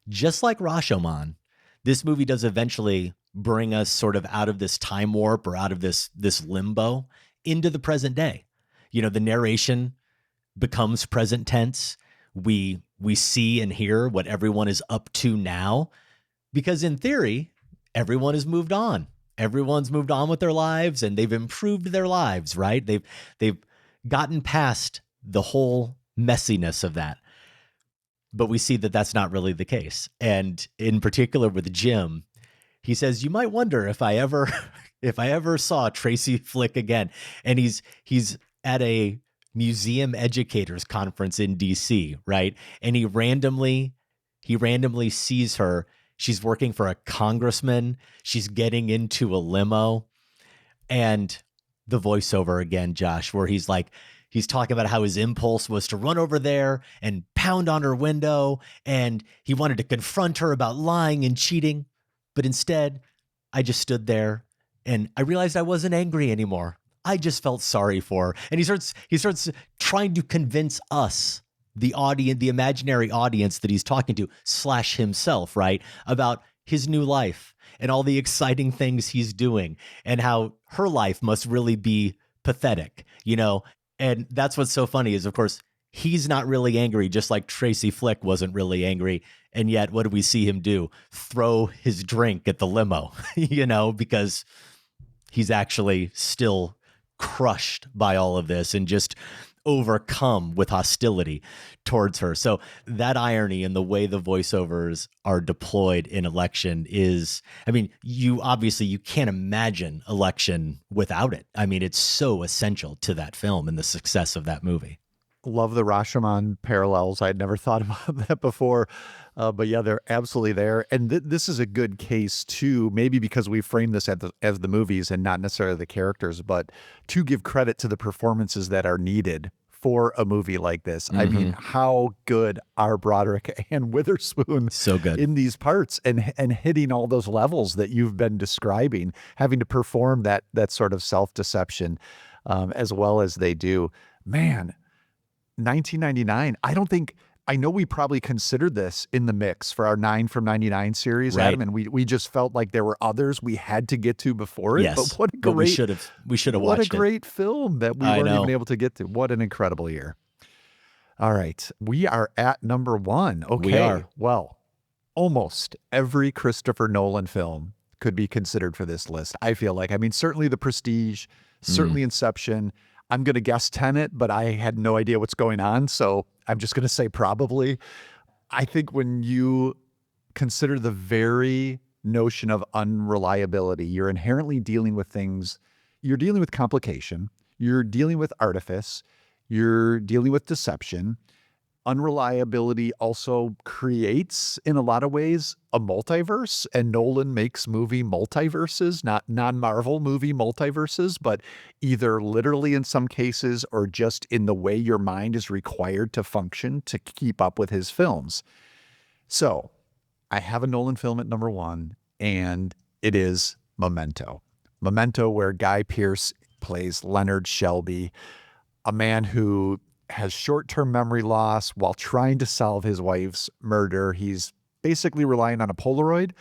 Just like Rashomon, this movie does eventually bring us sort of out of this time warp or out of this limbo into the present day. The narration becomes present tense. We see and hear what everyone is up to now, because in theory, everyone has moved on. Everyone's moved on with their lives and they've improved their lives, right? They've gotten past the whole messiness of that. But we see that that's not really the case. And in particular with Jim, he says, "You might wonder if I ever saw Tracy Flick again." And he's at a museum educators conference in DC, right? And he randomly sees her. She's working for a congressman. She's getting into a limo. And the voiceover again, Josh, where he's talking about how his impulse was to run over there and pound on her window. And he wanted to confront her about lying and cheating. But instead, I just stood there and I realized I wasn't angry anymore. I just felt sorry for her. And he starts trying to convince us the audience, the imaginary audience that he's talking to / himself, right? About his new life and all the exciting things he's doing and how her life must really be pathetic, you know? And that's what's so funny is, of course, he's not really angry, just like Tracy Flick wasn't really angry. And yet, what do we see him do? Throw his drink at the limo, you know, because he's actually still crushed by all of this and just overcome with hostility towards her. So that irony and the way the voiceovers are deployed in Election is, I mean, you can't imagine Election without it. I mean, it's so essential to that film and the success of that movie. Love the Rashomon parallels. I had never thought about that before. But yeah, they're absolutely there. And this is a good case too, maybe because we frame this as the movies and not necessarily the characters, but to give credit to the performances that are needed for a movie like this. Mm-hmm. I mean, how good are Broderick and Witherspoon so good in these parts and hitting all those levels that you've been describing, having to perform that sort of self-deception as well as they do. Man, 1999, I know we probably considered this in the mix for our 9 from 99 series, right, Adam, and we just felt like there were others we had to get to before it. Yes, but what a great, we should have watched it. What a great film that we weren't even able to get to. What an incredible year. All right, we are at number 1. Okay, we are. Well, almost every Christopher Nolan film could be considered for this list, I feel like. I mean, certainly The Prestige, certainly Inception. I'm going to guess Tenet, but I had no idea what's going on, so I'm just going to say probably. I think when you consider the very notion of unreliability, you're inherently dealing with things. You're dealing with complication. You're dealing with artifice. You're dealing with deception. Unreliability also creates, in a lot of ways, a multiverse, and Nolan makes movie multiverses, not non-Marvel movie multiverses, but either literally in some cases or just in the way your mind is required to function to keep up with his films. So I have a Nolan film at number 1, and it is Memento. Memento, where Guy Pearce plays Leonard Shelby, a man who has short-term memory loss while trying to solve his wife's murder. He's basically relying on a Polaroid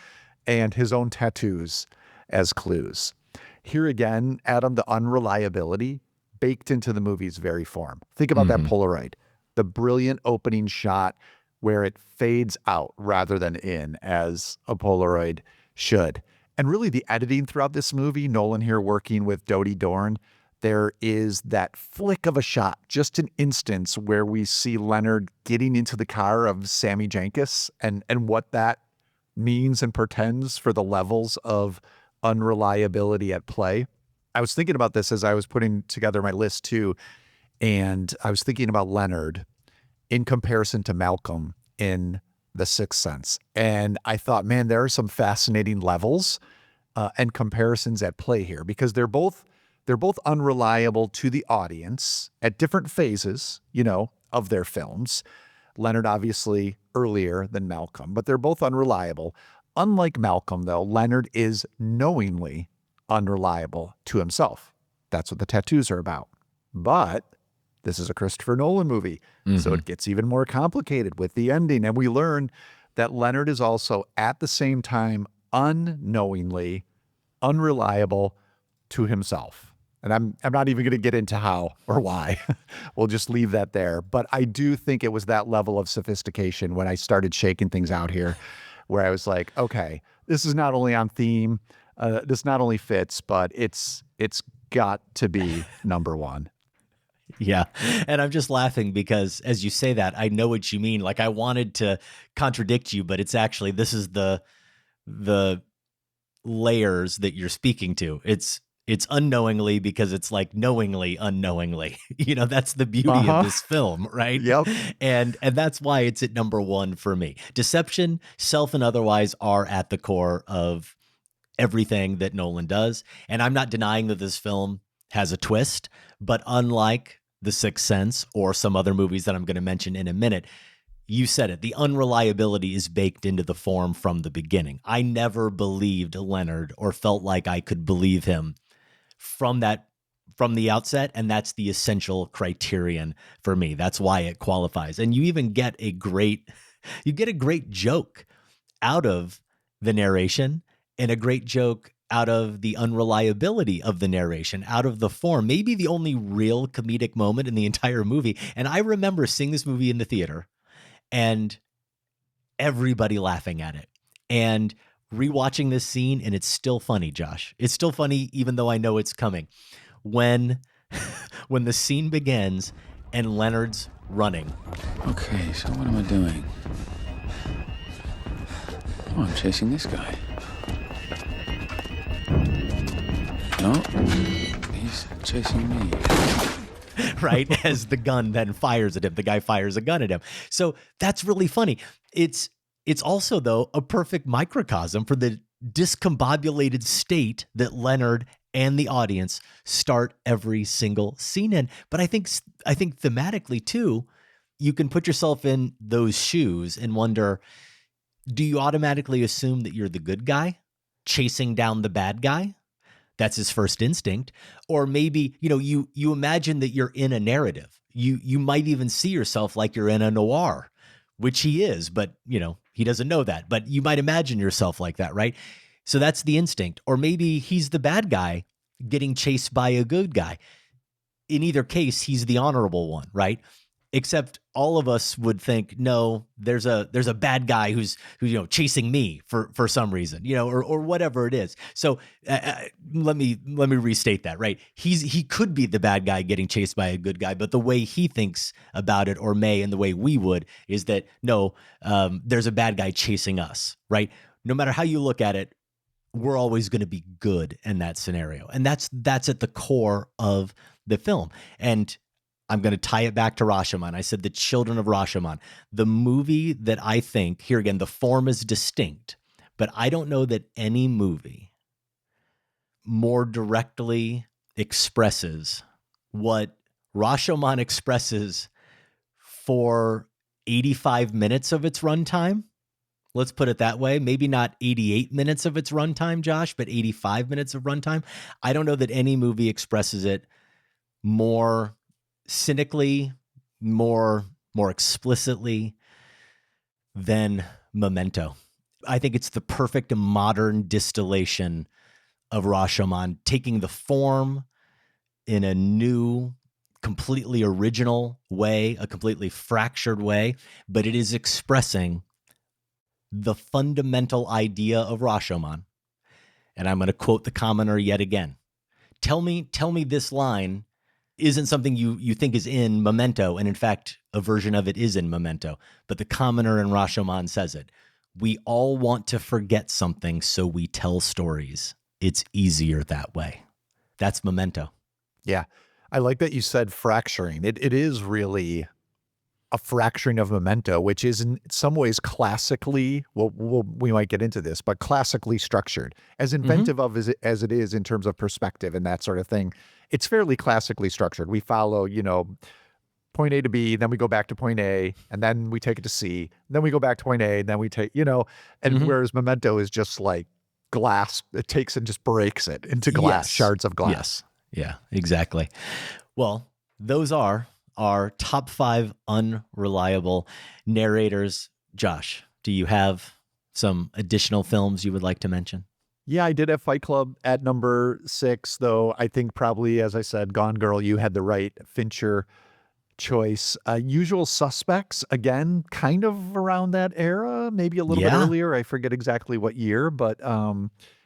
and his own tattoos as clues. Here again, Adam, the unreliability baked into the movie's very form. Think about that Polaroid, the brilliant opening shot where it fades out rather than in, as a Polaroid should. And really the editing throughout this movie, Nolan here working with Dodie Dorn, there is that flick of a shot, just an instance where we see Leonard getting into the car of Sammy Jenkins and what that means and portends for the levels of unreliability at play. I was thinking about this as I was putting together my list too, and I was thinking about Leonard in comparison to Malcolm in The Sixth Sense. And I thought, man, there are some fascinating levels and comparisons at play here, because they're both unreliable to the audience at different phases, of their films. Leonard obviously earlier than Malcolm, but they're both unreliable. Unlike Malcolm, though, Leonard is knowingly unreliable to himself. That's what the tattoos are about. But this is a Christopher Nolan movie, so it gets even more complicated with the ending. And we learn that Leonard is also at the same time unknowingly unreliable to himself. And I'm not even going to get into how or why. We'll just leave that there. But I do think it was that level of sophistication when I started shaking things out here, where I was like, okay, this is not only on theme, this not only fits, but it's got to be number 1. Yeah. And I'm just laughing because as you say that, I know what you mean. Like, I wanted to contradict you, but it's actually, this is the layers that you're speaking to. It's unknowingly because it's like knowingly, unknowingly. That's the beauty of this film, right? Yep. And that's why it's at number 1 for me. Deception, self and otherwise, are at the core of everything that Nolan does. And I'm not denying that this film has a twist, but unlike The Sixth Sense or some other movies that I'm going to mention in a minute, you said it, the unreliability is baked into the form from the beginning. I never believed Leonard or felt like I could believe him from that from the outset, and that's the essential criterion for me. That's why it qualifies. And you even get a great joke out of the narration, and a great joke out of the unreliability of the narration, out of the form, maybe the only real comedic moment in the entire movie. And I remember seeing this movie in the theater and everybody laughing at it, and rewatching this scene, and it's still funny, Josh. It's still funny, even though I know it's coming. When the scene begins and Leonard's running. Okay, so what am I doing? Oh, I'm chasing this guy. No, he's chasing me. Right? As the gun then fires at him. The guy fires a gun at him. So that's really funny. It's also, though, a perfect microcosm for the discombobulated state that Leonard and the audience start every single scene in. But I think thematically, too, you can put yourself in those shoes and wonder, do you automatically assume that you're the good guy chasing down the bad guy? That's his first instinct. Or maybe, you imagine that you're in a narrative. You might even see yourself like you're in a noir, which he is, but he doesn't know that. But you might imagine yourself like that, right? So that's the instinct. Or maybe he's the bad guy getting chased by a good guy. In either case, he's the honorable one, right? Except all of us would think, no, there's a bad guy who's chasing me for some reason, or whatever it is. So let me restate that, right? He could be the bad guy getting chased by a good guy, but the way he thinks about it, or may, and the way we would, is that no, there's a bad guy chasing us, right? No matter how you look at it, we're always going to be good in that scenario, and that's at the core of the film. And I'm going to tie it back to Rashomon. I said The Children of Rashomon, the movie that I think, here again, the form is distinct, but I don't know that any movie more directly expresses what Rashomon expresses for 85 minutes of its runtime. Let's put it that way. Maybe not 88 minutes of its runtime, Josh, but 85 minutes of runtime. I don't know that any movie expresses it more cynically, more explicitly than Memento. I think it's the perfect modern distillation of Rashomon, taking the form in a new, completely original way, a completely fractured way, but it is expressing the fundamental idea of Rashomon. And I'm going to quote the commenter yet again. Tell me this line isn't something you think is in Memento, and in fact, a version of it is in Memento, but the commenter in Rashomon says it. We all want to forget something, so we tell stories. It's easier that way. That's Memento. Yeah. I like that you said fracturing. It is really a fracturing of Memento, which is in some ways classically, we might get into this, but classically structured. As inventive as it is in terms of perspective and that sort of thing, it's fairly classically structured. We follow, point A to B, then we go back to point A, and then we take it to C, then we go back to point A, and then we take, and whereas Memento is just like glass, it takes and just breaks it into glass, shards of glass. Yes. Yeah, exactly. Well, those are our top 5 unreliable narrators. Josh, do you have some additional films you would like to mention? Yeah, I did have Fight Club at number 6, though I think probably, as I said, Gone Girl, you had the right Fincher choice. Usual Suspects, again, kind of around that era, maybe a little bit earlier. I forget exactly what year, but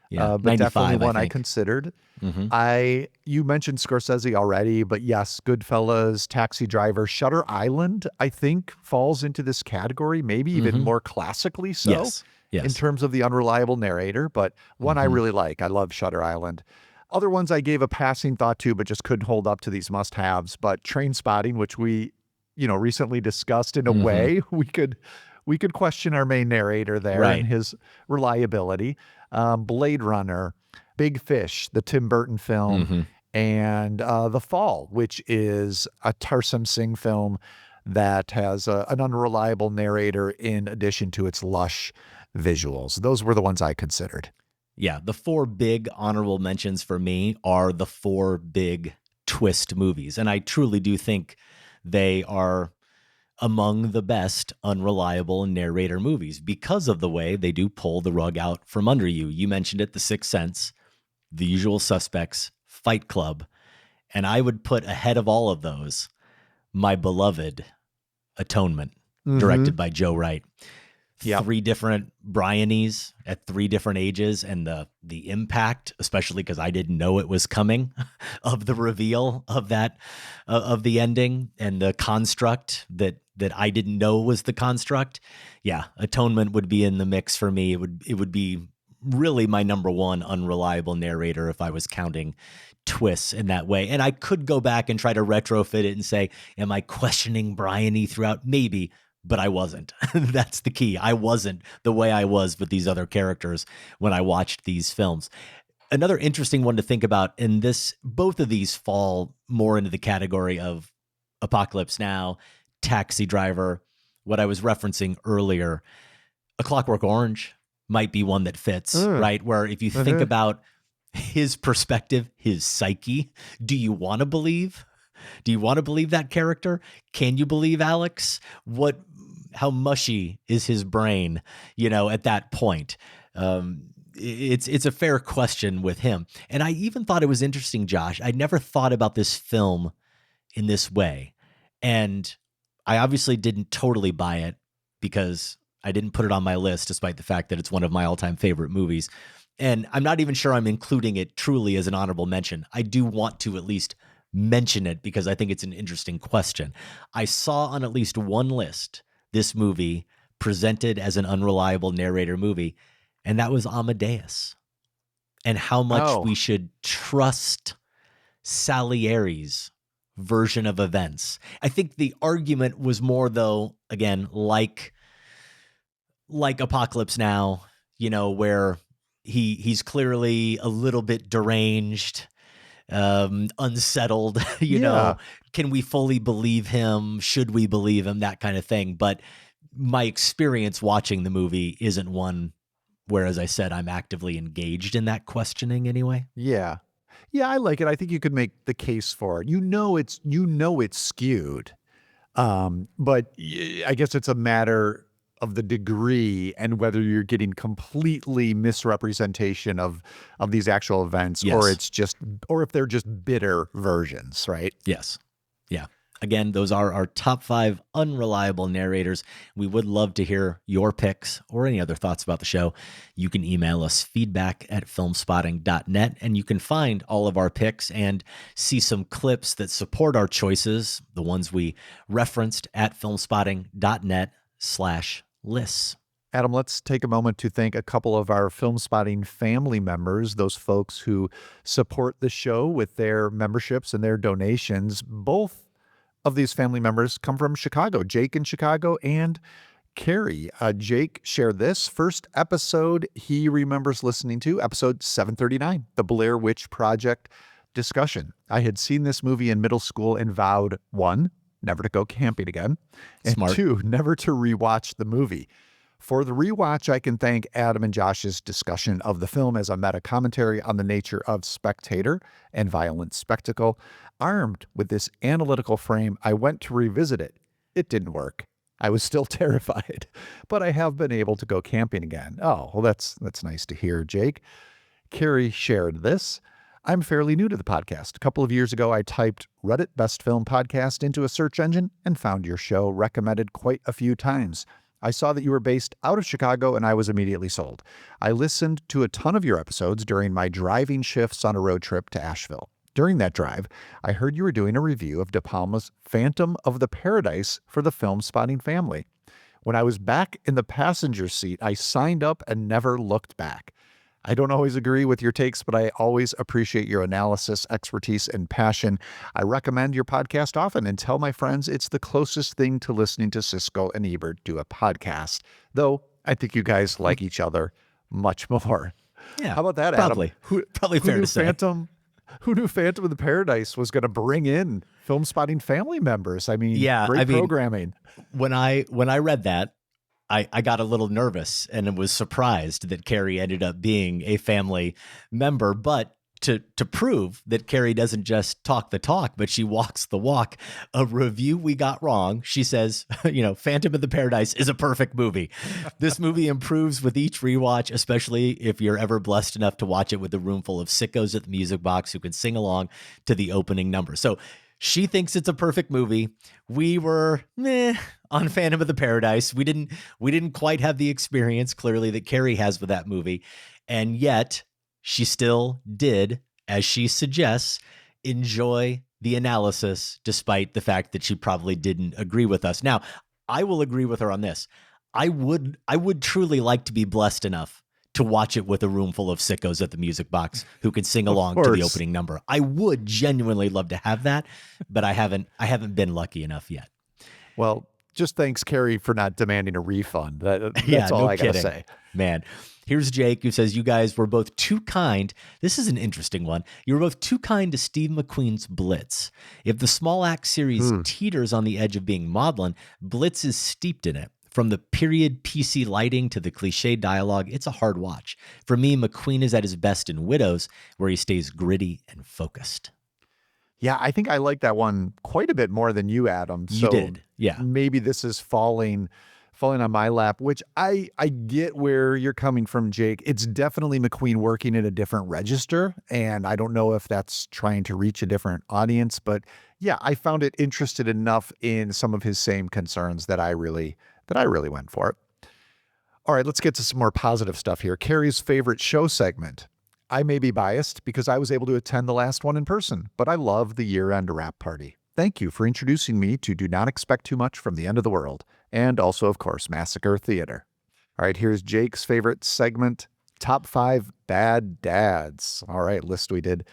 definitely one I considered. You mentioned Scorsese already, but yes, Goodfellas, Taxi Driver, Shutter Island, I think falls into this category, maybe even more classically so. Yes. In terms of the unreliable narrator, but one I really like. I love Shutter Island. Other ones I gave a passing thought to, but just couldn't hold up to these must-haves. But Trainspotting, which we, recently discussed in a way, we could question our main narrator there and his reliability. Blade Runner, Big Fish, the Tim Burton film, and The Fall, which is a Tarsem Singh film that has an unreliable narrator in addition to its lush visuals. Those were the ones I considered. Yeah, the 4 big honorable mentions for me are the 4 big twist movies. And I truly do think they are among the best unreliable narrator movies because of the way they do pull the rug out from under you. You mentioned it, The Sixth Sense, The Usual Suspects, Fight Club. And I would put ahead of all of those my beloved Atonement, directed by Joe Wright. Yep. 3 different Bryanies at 3 different ages, and the impact, especially because I didn't know it was coming, of the reveal of that of the ending and the construct that I didn't know was the construct. Yeah, Atonement would be in the mix for me. It would be really my number one unreliable narrator if I was counting twists in that way. And I could go back and try to retrofit it and say, am I questioning Bryony throughout? Maybe, but I wasn't. That's the key. I wasn't the way I was with these other characters when I watched these films. Another interesting one to think about, and both of these fall more into the category of Apocalypse Now, Taxi Driver, what I was referencing earlier. A Clockwork Orange might be one that fits, right? Where if you think about his perspective, his psyche, do you want to believe? Do you want to believe that character? Can you believe Alex? How mushy is his brain, at that point? It's a fair question with him. And I even thought it was interesting, Josh. I never thought about this film in this way. And I obviously didn't totally buy it because I didn't put it on my list, despite the fact that it's one of my all-time favorite movies. And I'm not even sure I'm including it truly as an honorable mention. I do want to at least mention it because I think it's an interesting question. I saw on at least one list this movie presented as an unreliable narrator movie, and that was Amadeus. And how much we should trust Salieri's version of events. I think the argument was more, though, again, like Apocalypse Now, where he's clearly a little bit deranged, unsettled, know, can we fully believe him? Should we believe him? That kind of thing. But my experience watching the movie isn't one where, as I said, I'm actively engaged in that questioning anyway. Yeah. Yeah, I like it. I think you could make the case for it. It's skewed. But I guess it's a matter of the degree and whether you're getting completely misrepresentation of these actual events, yes, or if they're just bitter versions, right? Yes. Yeah. Again, those are our top 5 unreliable narrators. We would love to hear your picks or any other thoughts about the show. You can email us feedback@filmspotting.net, and you can find all of our picks and see some clips that support our choices, the ones we referenced at filmspotting.net/lists. Adam, let's take a moment to thank a couple of our Filmspotting family members, those folks who support the show with their memberships and their donations. Both of these family members come from Chicago, Jake in Chicago and Carrie. Jake shared this first episode he remembers listening to, episode 739, the Blair Witch Project discussion. I had seen this movie in middle school and vowed, 1, never to go camping again, and Smart. 2, never to rewatch the movie. For the rewatch, I can thank Adam and Josh's discussion of the film as a meta-commentary on the nature of spectator and violent spectacle. Armed with this analytical frame, I went to revisit it. It didn't work. I was still terrified, but I have been able to go camping again. Oh, well, that's nice to hear, Jake. Carrie shared this. I'm fairly new to the podcast. A couple of years ago, I typed Reddit Best Film Podcast into a search engine and found your show recommended quite a few times. I saw that you were based out of Chicago, and I was immediately sold. I listened to a ton of your episodes during my driving shifts on a road trip to Asheville. During that drive, I heard you were doing a review of De Palma's Phantom of the Paradise for the Filmspotting Family. When I was back in the passenger seat, I signed up and never looked back. I don't always agree with your takes, but I always appreciate your analysis, expertise, and passion. I recommend your podcast often and tell my friends it's the closest thing to listening to Siskel and Ebert do a podcast, though I think you guys like each other much more. Yeah, how about that, probably. Adam? Probably fair to say. Who knew Phantom of the Paradise was going to bring in Filmspotting family members? I mean, great programming. When I read that, I got a little nervous and was surprised that Carrie ended up being a family member. But to prove that Carrie doesn't just talk the talk, but she walks the walk, a review we got wrong. She says, Phantom of the Paradise is a perfect movie. This movie improves with each rewatch, especially if you're ever blessed enough to watch it with a room full of sickos at the music box who can sing along to the opening number. So she thinks it's a perfect movie. We were on Phantom of the Paradise. We didn't quite have the experience clearly that Carrie has with that movie. And yet she still did, as she suggests, enjoy the analysis, despite the fact that she probably didn't agree with us. Now, I will agree with her on this. I would truly like to be blessed enough to watch it with a room full of sickos at the music box who can sing along to the opening number. I would genuinely love to have that, but I haven't been lucky enough yet. Well, just thanks, Carrie, for not demanding a refund. That's all I got to say. Man. Here's Jake, who says, you guys were both too kind. This is an interesting one. You were both too kind to Steve McQueen's Blitz. If the Small Axe series teeters on the edge of being maudlin, Blitz is steeped in it. From the period PC lighting to the cliche dialogue, it's a hard watch. For me, McQueen is at his best in Widows, where he stays gritty and focused. Yeah, I think I like that one quite a bit more than you, Adam. You did, yeah. Maybe this is falling on my lap, which I get where you're coming from, Jake. It's definitely McQueen working in a different register, and I don't know if that's trying to reach a different audience, but yeah, I found it interested enough in some of his same concerns that I really went for it. All right, let's get to some more positive stuff here. Carrie's favorite show segment. I may be biased because I was able to attend the last one in person, but I love the year-end wrap party. Thank you for introducing me to Do Not Expect Too Much from the End of the World, and also, of course, Massacre Theater. All right, here's Jake's favorite segment, Top 5 Bad Dads. All right, list we did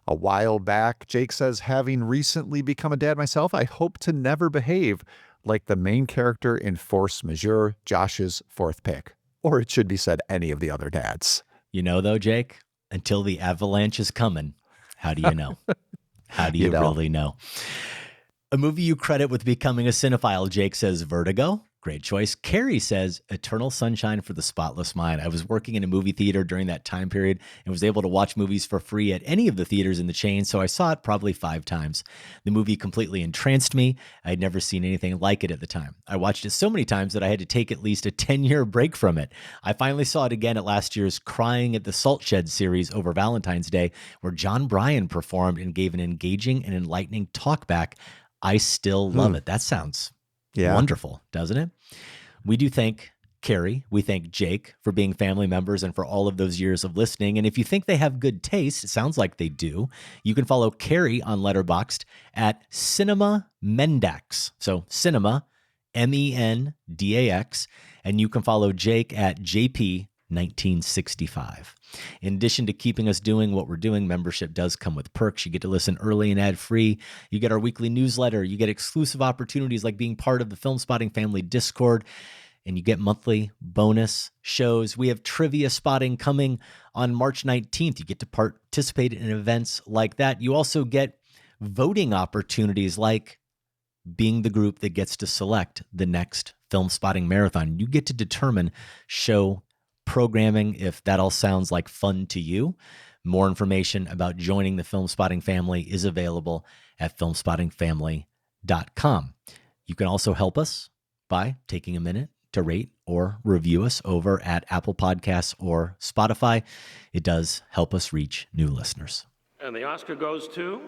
a while back. Jake says, having recently become a dad myself, I hope to never behave like the main character in Force Majeure, Josh's fourth pick. Or it should be said, any of the other dads. You know, though, Jake, until the avalanche is coming, how do you know? How do you really know? A movie you credit with becoming a cinephile, Jake says Vertigo. Great choice. Carrie says Eternal Sunshine for the Spotless Mind. I was working in a movie theater during that time period and was able to watch movies for free at any of the theaters in the chain, so I saw it probably 5 times. The movie completely entranced me. I had never seen anything like it at the time. I watched it so many times that I had to take at least a 10-year break from it. I finally saw it again at last year's Crying at the Salt Shed series over Valentine's Day, where John Bryan performed and gave an engaging and enlightening talkback. I still love it. That sounds wonderful, doesn't it? We do thank Carrie. We thank Jake for being family members and for all of those years of listening. And if you think they have good taste, it sounds like they do, you can follow Carrie on Letterboxd at Cinema Mendax. So Cinema, Mendax. And you can follow Jake at JP1965. In addition to keeping us doing what we're doing, membership does come with perks. You get to listen early and ad-free. You get our weekly newsletter. You get exclusive opportunities like being part of the Filmspotting Family Discord, and you get monthly bonus shows. We have trivia spotting coming on March 19th. You get to participate in events like that. You also get voting opportunities like being the group that gets to select the next Filmspotting Marathon. You get to determine show programming, if that all sounds like fun to you. More information about joining the Filmspotting family is available at filmspottingfamily.com. You can also help us by taking a minute to rate or review us over at Apple Podcasts or Spotify. It does help us reach new listeners. And the Oscar goes to?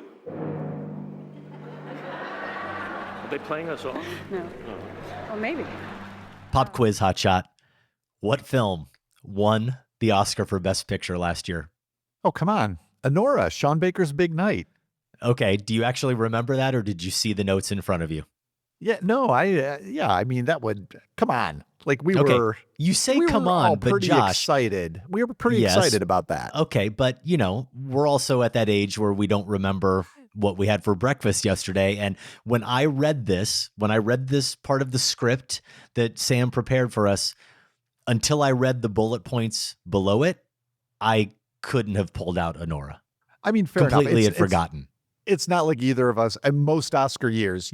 Are they playing us off? No. Well, maybe. Pop quiz hotshot. What film won the Oscar for Best Picture last year? Oh, come on. Honora, Sean Baker's Big Night. Okay. Do you actually remember that, or did you see the notes in front of you? Yeah, no, I mean, that would, come on. Like were. You say come on, but Josh. Excited. We were pretty excited about that. Okay. But, we're also at that age where we don't remember what we had for breakfast yesterday. And when I read this part of the script that Sam prepared for us, until I read the bullet points below it, I couldn't have pulled out Honora. I mean, fair enough. Completely had forgotten. It's not like either of us, and most Oscar years,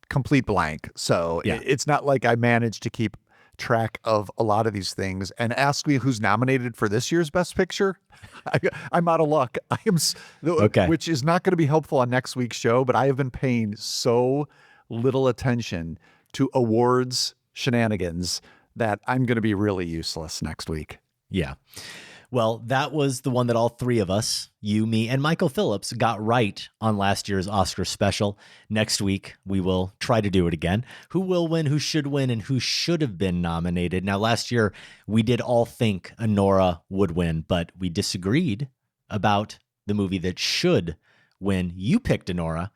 complete blank. So it's not like I managed to keep track of a lot of these things and ask me who's nominated for this year's Best Picture, I'm out of luck. Okay. Which is not going to be helpful on next week's show, but I have been paying so little attention to awards shenanigans that I'm going to be really useless next week. Yeah. Well, that was the one that all three of us, you, me, and Michael Phillips, got right on last year's Oscar special. Next week, we will try to do it again. Who will win, who should win, and who should have been nominated. Now, last year, we did all think Anora would win, but we disagreed about the movie that should win. You picked Anora.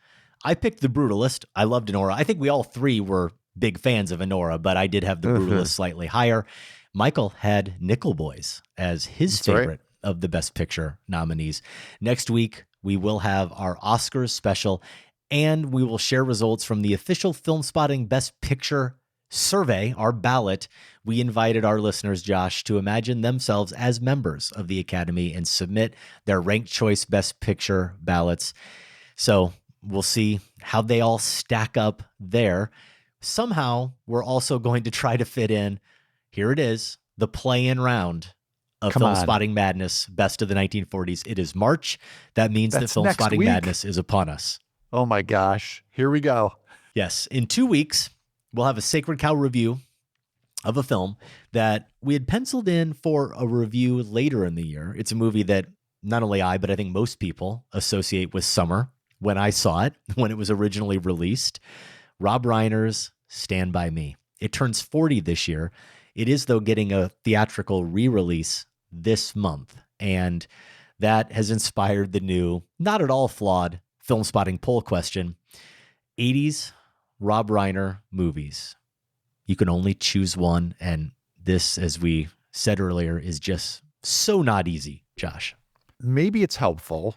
I picked The Brutalist. I loved Anora. I think we all three were big fans of Anora, but I did have The Brutalist slightly higher. Michael had Nickel Boys as his favorite of the Best Picture nominees. Next week, we will have our Oscars special, and we will share results from the official Filmspotting Best Picture survey, our ballot. We invited our listeners, Josh, to imagine themselves as members of the Academy and submit their ranked choice Best Picture ballots. So we'll see how they all stack up there. Somehow, we're also going to try to fit in, here it is, the play-in round of Filmspotting Madness, Best of the 1940s. It is March. That means that Filmspotting Madness is upon us. Oh my gosh. Here we go. Yes. In 2 weeks, we'll have a Sacred Cow review of a film that we had penciled in for a review later in the year. It's a movie that not only I, but I think most people associate with summer. When I saw it, when it was originally released, Rob Reiner's Stand By Me. It turns 40 this year. It is, though, getting a theatrical re-release this month, and that has inspired the new, not at all flawed, Filmspotting poll question: 80s Rob Reiner movies. You can only choose one, and this, as we said earlier, is just so not easy, Josh. Maybe it's helpful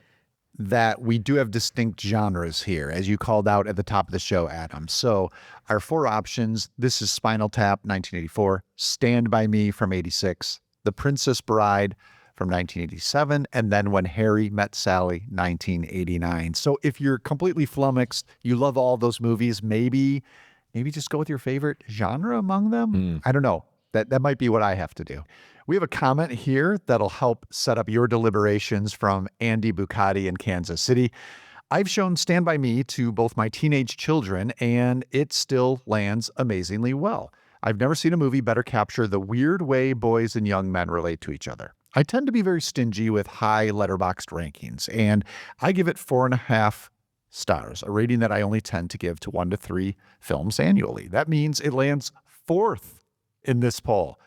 that we do have distinct genres here, as you called out at the top of the show, Adam. So our four options: this is Spinal Tap, 1984, Stand By Me from 86, The Princess Bride from 1987, and then When Harry Met Sally, 1989. So if you're completely flummoxed, you love all those movies, maybe just go with your favorite genre among them. I don't know. That might be what I have to do. We have a comment here that'll help set up your deliberations from Andy Bucati in Kansas City. I've shown Stand By Me to both my teenage children, and it still lands amazingly well. I've never seen a movie better capture the weird way boys and young men relate to each other. I tend to be very stingy with high letterboxed rankings, and I give it 4.5 stars, a rating that I only tend to give to 1 to 3 films annually. That means it lands 4th in this poll.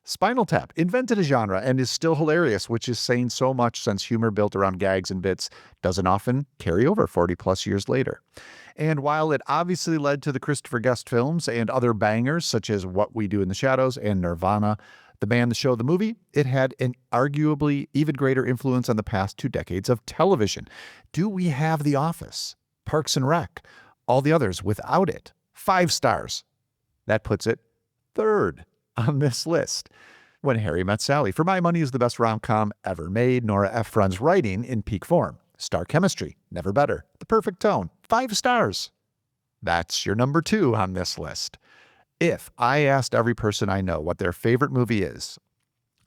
Spinal Tap invented a genre and is still hilarious, which is saying so much since humor built around gags and bits doesn't often carry over 40 plus years later. And while it obviously led to the Christopher Guest films and other bangers such as What We Do in the Shadows and Nirvana, the band, the show, the movie, it had an arguably even greater influence on the past 2 decades of television. Do we have The Office, Parks and Rec, all the others without it? 5 stars. That puts it 3rd on this list. When Harry Met Sally, for my money, is the best rom-com ever made. Nora Ephron's writing in peak form. Star chemistry, never better. The perfect tone, 5 stars. That's your number 2 on this list. If I asked every person I know what their favorite movie is,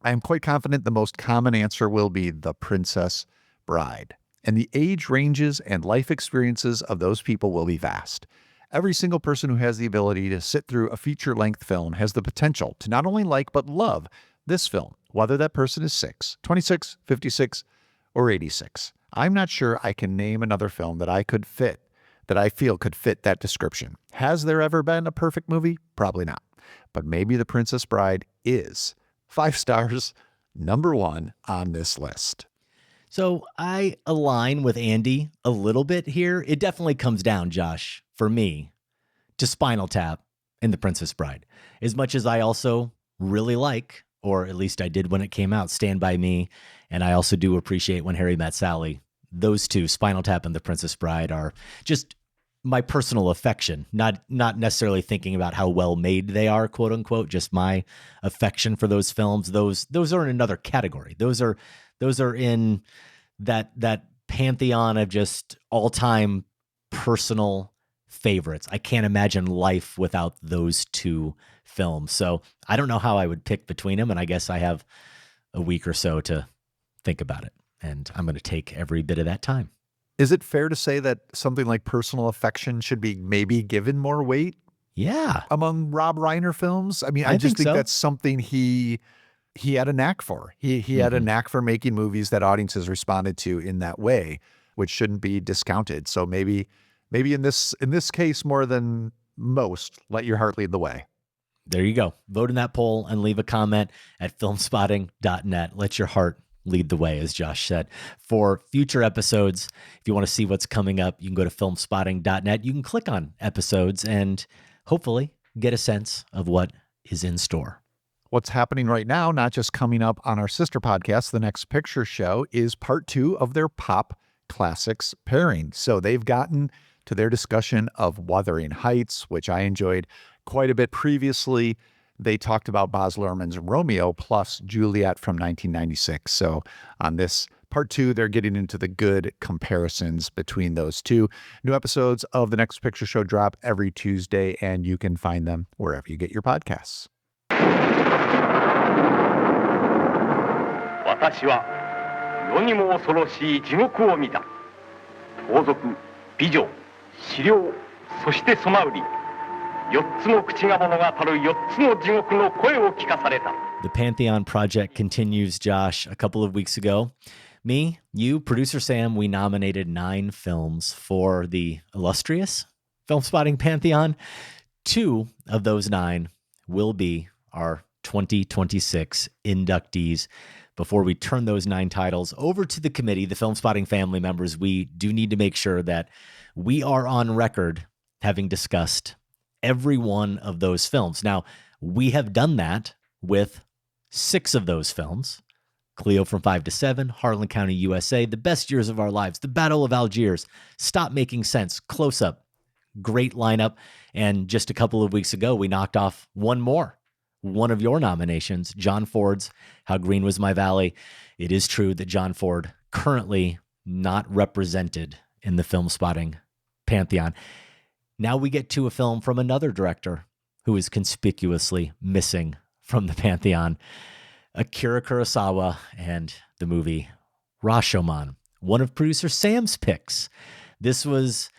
I am quite confident the most common answer will be The Princess Bride. And the age ranges and life experiences of those people will be vast. Every single person who has the ability to sit through a feature-length film has the potential to not only like but love this film, whether that person is 6, 26, 56, or 86. I'm not sure I can name another film that I feel could fit that description. Has there ever been a perfect movie? Probably not. But maybe The Princess Bride is 5 stars, number 1 on this list. So I align with Andy a little bit here. It definitely comes down, Josh, for me, to Spinal Tap and The Princess Bride. As much as I also really like, or at least I did when it came out, Stand By Me, and I also do appreciate When Harry Met Sally, those two, Spinal Tap and The Princess Bride, are just my personal affection, not necessarily thinking about how well made they are, quote unquote, just my affection for those films. Those are in another category. Those are in that pantheon of just all-time personal favorites. I can't imagine life without those two films. So I don't know how I would pick between them. And I guess I have a week or so to think about it. And I'm going to take every bit of that time. Is it fair to say that something like Personal Affection should be maybe given more weight? Yeah. Among Rob Reiner films? I mean, I just think so. that's something he had a knack for. He had a knack for making movies that audiences responded to in that way, which shouldn't be discounted. So maybe in this case, more than most, let your heart lead the way. There you go. Vote in that poll and leave a comment at filmspotting.net. Let your heart lead the way, as Josh said. For future episodes, if you want to see what's coming up, you can go to filmspotting.net. You can click on episodes and hopefully get a sense of what is in store. What's happening right now, not just coming up on our sister podcast, The Next Picture Show, is part 2 of their Pop Classics pairing. So they've gotten to their discussion of Wuthering Heights, which I enjoyed quite a bit previously. They talked about Baz Luhrmann's Romeo plus Juliet from 1996. So on this part 2, they're getting into the good comparisons between those two. New episodes of The Next Picture Show drop every Tuesday, and you can find them wherever you get your podcasts. 私は世にも恐ろしい地獄を見た。盗賊、美女、死霊、そしてソマウリ。4つの口が物語る4つの地獄の声を聞かされた。The Pantheon project continues, Josh. A couple of weeks ago, me, you, producer Sam, we nominated 9 films for the illustrious Filmspotting Pantheon. 2 of those 9 will be our 2026 inductees. Before we turn those 9 titles over to the committee, the Filmspotting family members, we do need to make sure that we are on record having discussed every one of those films. Now, we have done that with 6 of those films. Cleo from 5 to 7, Harlan County, USA, The Best Years of Our Lives, The Battle of Algiers, Stop Making Sense, Close Up. Great lineup. And just a couple of weeks ago, we knocked off one more. One of your nominations, John Ford's How Green Was My Valley. It is true that John Ford currently not represented in the Filmspotting Pantheon. Now we get to a film from another director who is conspicuously missing from the Pantheon, Akira Kurosawa, and the movie Rashomon, one of producer Sam's picks. This was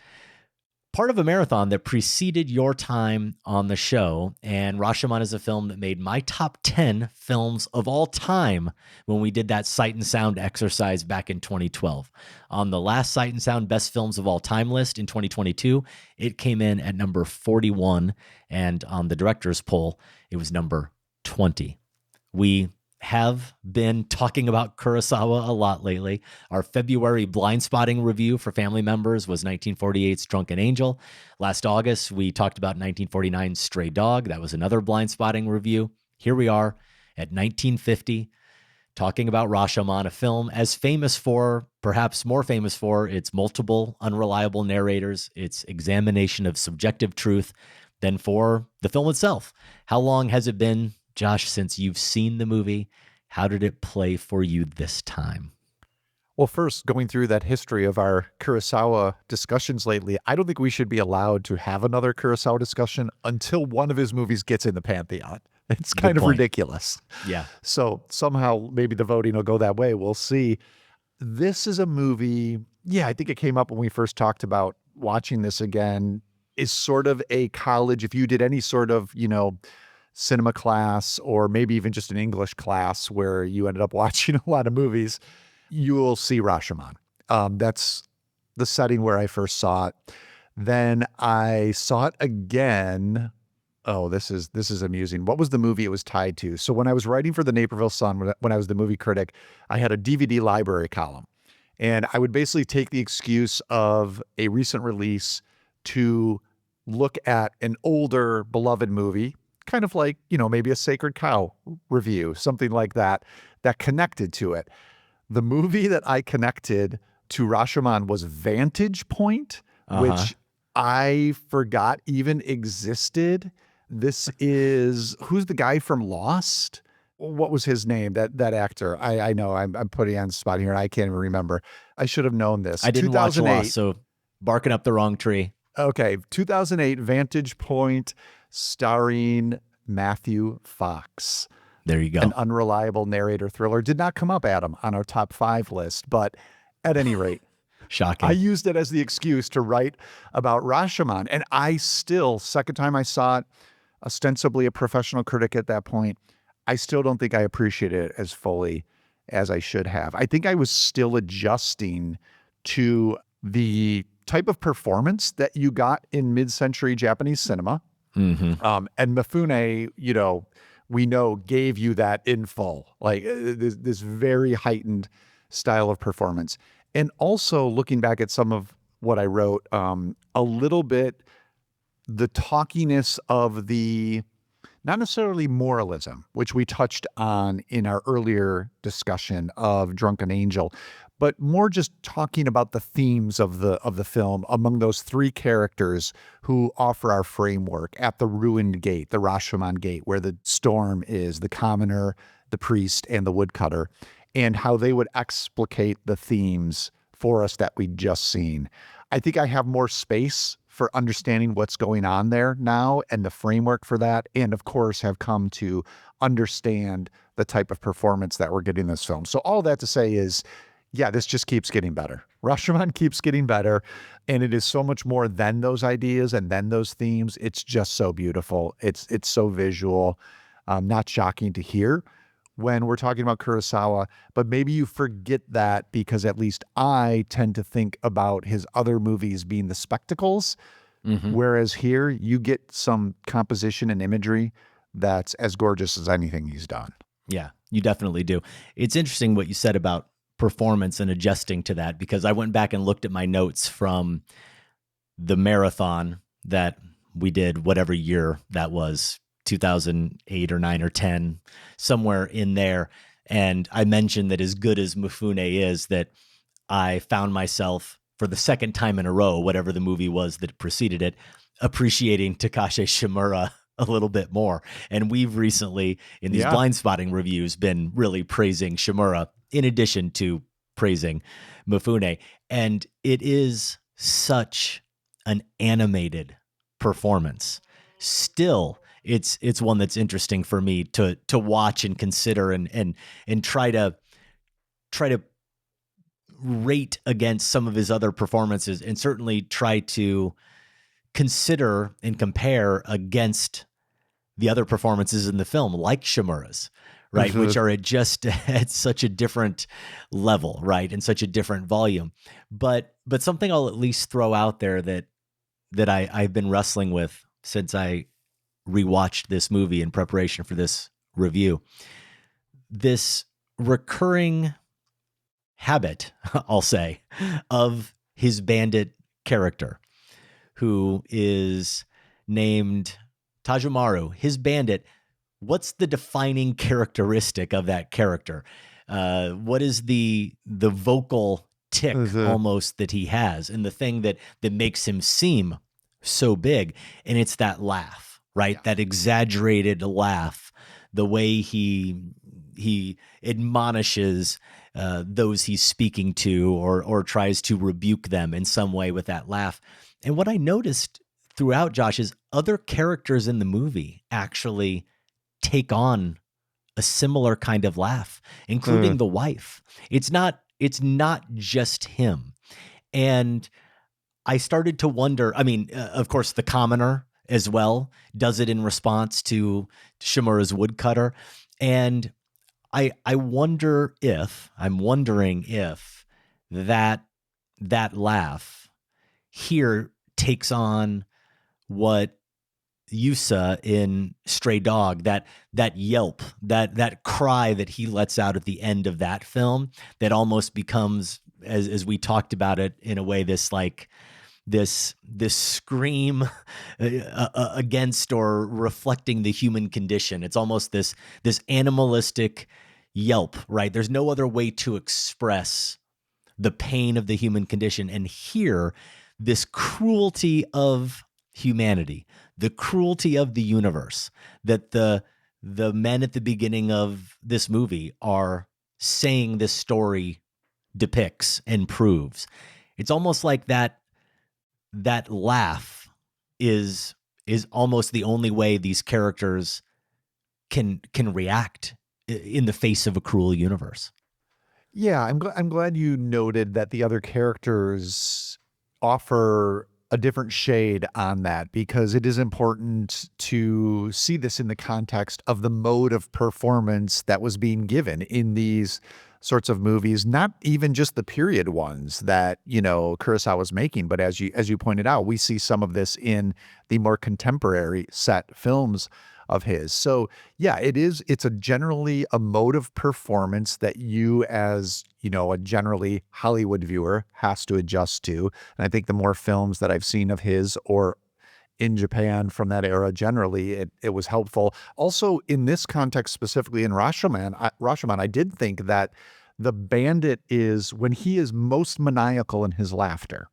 part of a marathon that preceded your time on the show, and Rashomon is a film that made my top 10 films of all time when we did that Sight and Sound exercise back in 2012. On the last Sight and Sound Best Films of All Time list in 2022, it came in at number 41, and on the director's poll, it was number 20. We have been talking about Kurosawa a lot lately. Our February blind spotting review for family members was 1948's Drunken Angel. Last August, we talked about 1949's Stray Dog. That was another blind spotting review. Here we are at 1950, talking about Rashomon, a film as famous for, perhaps more famous for, its multiple unreliable narrators, its examination of subjective truth, than for the film itself. How long has it been, Josh, since you've seen the movie? How did it play for you this time? Well, first, going through that history of our Kurosawa discussions lately, I don't think we should be allowed to have another Kurosawa discussion until one of his movies gets in the Pantheon. It's kind of ridiculous. Yeah. So somehow maybe the voting will go that way. We'll see. This is a movie, yeah, I think it came up when we first talked about watching this again, is sort of a college, if you did any sort of, cinema class or maybe even just an English class where you ended up watching a lot of movies, you will see Rashomon. That's the setting where I first saw it. Then I saw it again. Oh, this is amusing. What was the movie it was tied to? So when I was writing for the Naperville Sun, when I was the movie critic, I had a DVD library column. And I would basically take the excuse of a recent release to look at an older beloved movie, kind of like, maybe a Sacred Cow review, something like that, that connected to it. The movie that I connected to Rashomon was Vantage Point, which I forgot even existed. This is, who's the guy from Lost? What was his name? That actor. I know I'm putting on the spot here. I can't even remember. I should have known this. I didn't watch Lost, so barking up the wrong tree. Okay, 2008 Vantage Point starring Matthew Fox. There you go. An unreliable narrator thriller. Did not come up, Adam, on our top 5 list, but at any rate, shocking. I used it as the excuse to write about Rashomon. And I still, second time I saw it, ostensibly a professional critic at that point, I still don't think I appreciated it as fully as I should have. I think I was still adjusting to the type of performance that you got in mid-century Japanese cinema. Mm-hmm. And Mifune, we know gave you that in full, like this very heightened style of performance. And also looking back at some of what I wrote, a little bit, the talkiness of the, not necessarily moralism, which we touched on in our earlier discussion of Drunken Angel, but more just talking about the themes of the film among those 3 characters who offer our framework at the ruined gate, the Rashomon gate, where the storm is, the commoner, the priest, and the woodcutter, and how they would explicate the themes for us that we'd just seen. I think I have more space for understanding what's going on there now and the framework for that, and of course have come to understand the type of performance that we're getting in this film. So all that to say is, yeah, this just keeps getting better. Rashomon keeps getting better, and it is so much more than those ideas and then those themes. It's just so beautiful. It's so visual, not shocking to hear when we're talking about Kurosawa, but maybe you forget that because at least I tend to think about his other movies being the spectacles, whereas here you get some composition and imagery that's as gorgeous as anything he's done. Yeah, you definitely do. It's interesting what you said about performance and adjusting to that, because I went back and looked at my notes from the marathon that we did, whatever year that was, 2008 or 9 or 10, somewhere in there. And I mentioned that as good as Mifune is, that I found myself for the second time in a row, whatever the movie was that preceded it, appreciating Takashi Shimura a little bit more. And we've recently, in these blind spotting reviews, been really praising Shimura in addition to praising Mifune. And it is such an animated performance. Still, it's one that's interesting for me to watch and consider and try to rate against some of his other performances, and certainly try to consider and compare against the other performances in the film, like Shimura's, right? Which are at such a different level, right? And such a different volume. But something I'll at least throw out there that I've been wrestling with since I rewatched this movie in preparation for this review. This recurring habit, I'll say, of his bandit character, who is named Tajumaru, his bandit. What's the defining characteristic of that character? What is the vocal tick almost that he has, and the thing that makes him seem so big? And it's that laugh, right? Yeah. That exaggerated laugh, the way he admonishes those he's speaking to, or tries to rebuke them in some way with that laugh. And what I noticed throughout, Josh, is other characters in the movie actually take on a similar kind of laugh, including the wife. It's not just him. And I started to wonder, I mean, of course, the commoner as well does it in response to Shimura's woodcutter. And I'm wondering if that laugh here takes on what Yusa in Stray Dog, that yelp, that cry that he lets out at the end of that film, that almost becomes, as we talked about it, in a way, this scream against or reflecting the human condition. It's almost this animalistic yelp, right? There's no other way to express the pain of the human condition. And here, this cruelty of humanity, the cruelty of the universe that the men at the beginning of this movie are saying this story depicts and proves. It's almost like that that laugh is almost the only way these characters can react in the face of a cruel universe. Yeah, I'm glad you noted that the other characters offer a different shade on that, because it is important to see this in the context of the mode of performance that was being given in these sorts of movies, not even just the period ones that, Kurosawa was making, but as you pointed out, we see some of this in the more contemporary set films of his. So yeah, it's generally a mode of performance that you, as a generally Hollywood viewer, has to adjust to. And I think the more films that I've seen of his or in Japan from that era, generally it was helpful. Also in this context, specifically in Rashomon, I did think that the bandit is, when he is most maniacal in his laughter,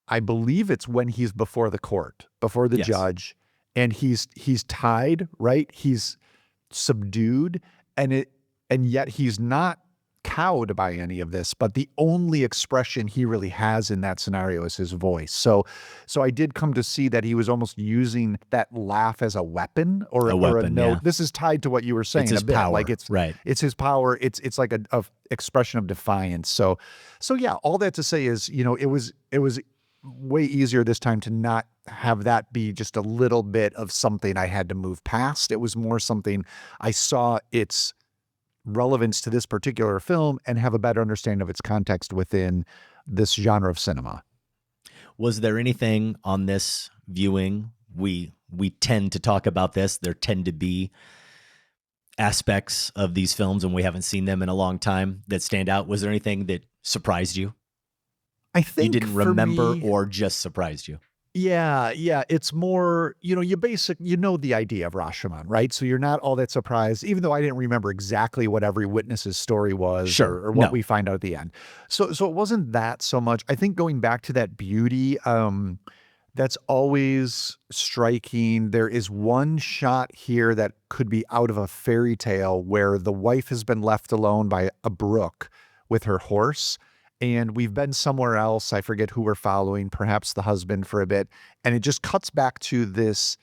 I believe it's when he's before the court, before the judge, and he's tied, right? He's subdued, and yet he's not cowed by any of this, but the only expression he really has in that scenario is his voice. So I did come to see that he was almost using that laugh as a weapon or a note. Yeah. This is tied to what you were saying. It's his a bit. power. Like it's his power. It's like a expression of defiance. So yeah, all that to say is, it was way easier this time to not have that be just a little bit of something I had to move past. It was more something I saw its relevance to this particular film and have a better understanding of its context within this genre of cinema. Was there anything on this viewing? We tend to talk about this. There tend to be aspects of these films, and we haven't seen them in a long time, that stand out. Was there anything that surprised you? I think you didn't remember me, or just surprised you? Yeah. It's more, you know the idea of Rashomon, right? So you're not all that surprised, even though I didn't remember exactly what every witness's story was or what we find out at the end. So it wasn't that so much. I think going back to that beauty, that's always striking. There is one shot here that could be out of a fairy tale where the wife has been left alone by a brook with her horse. And we've been somewhere else. I forget who we're following, perhaps the husband for a bit. And it just cuts back to this,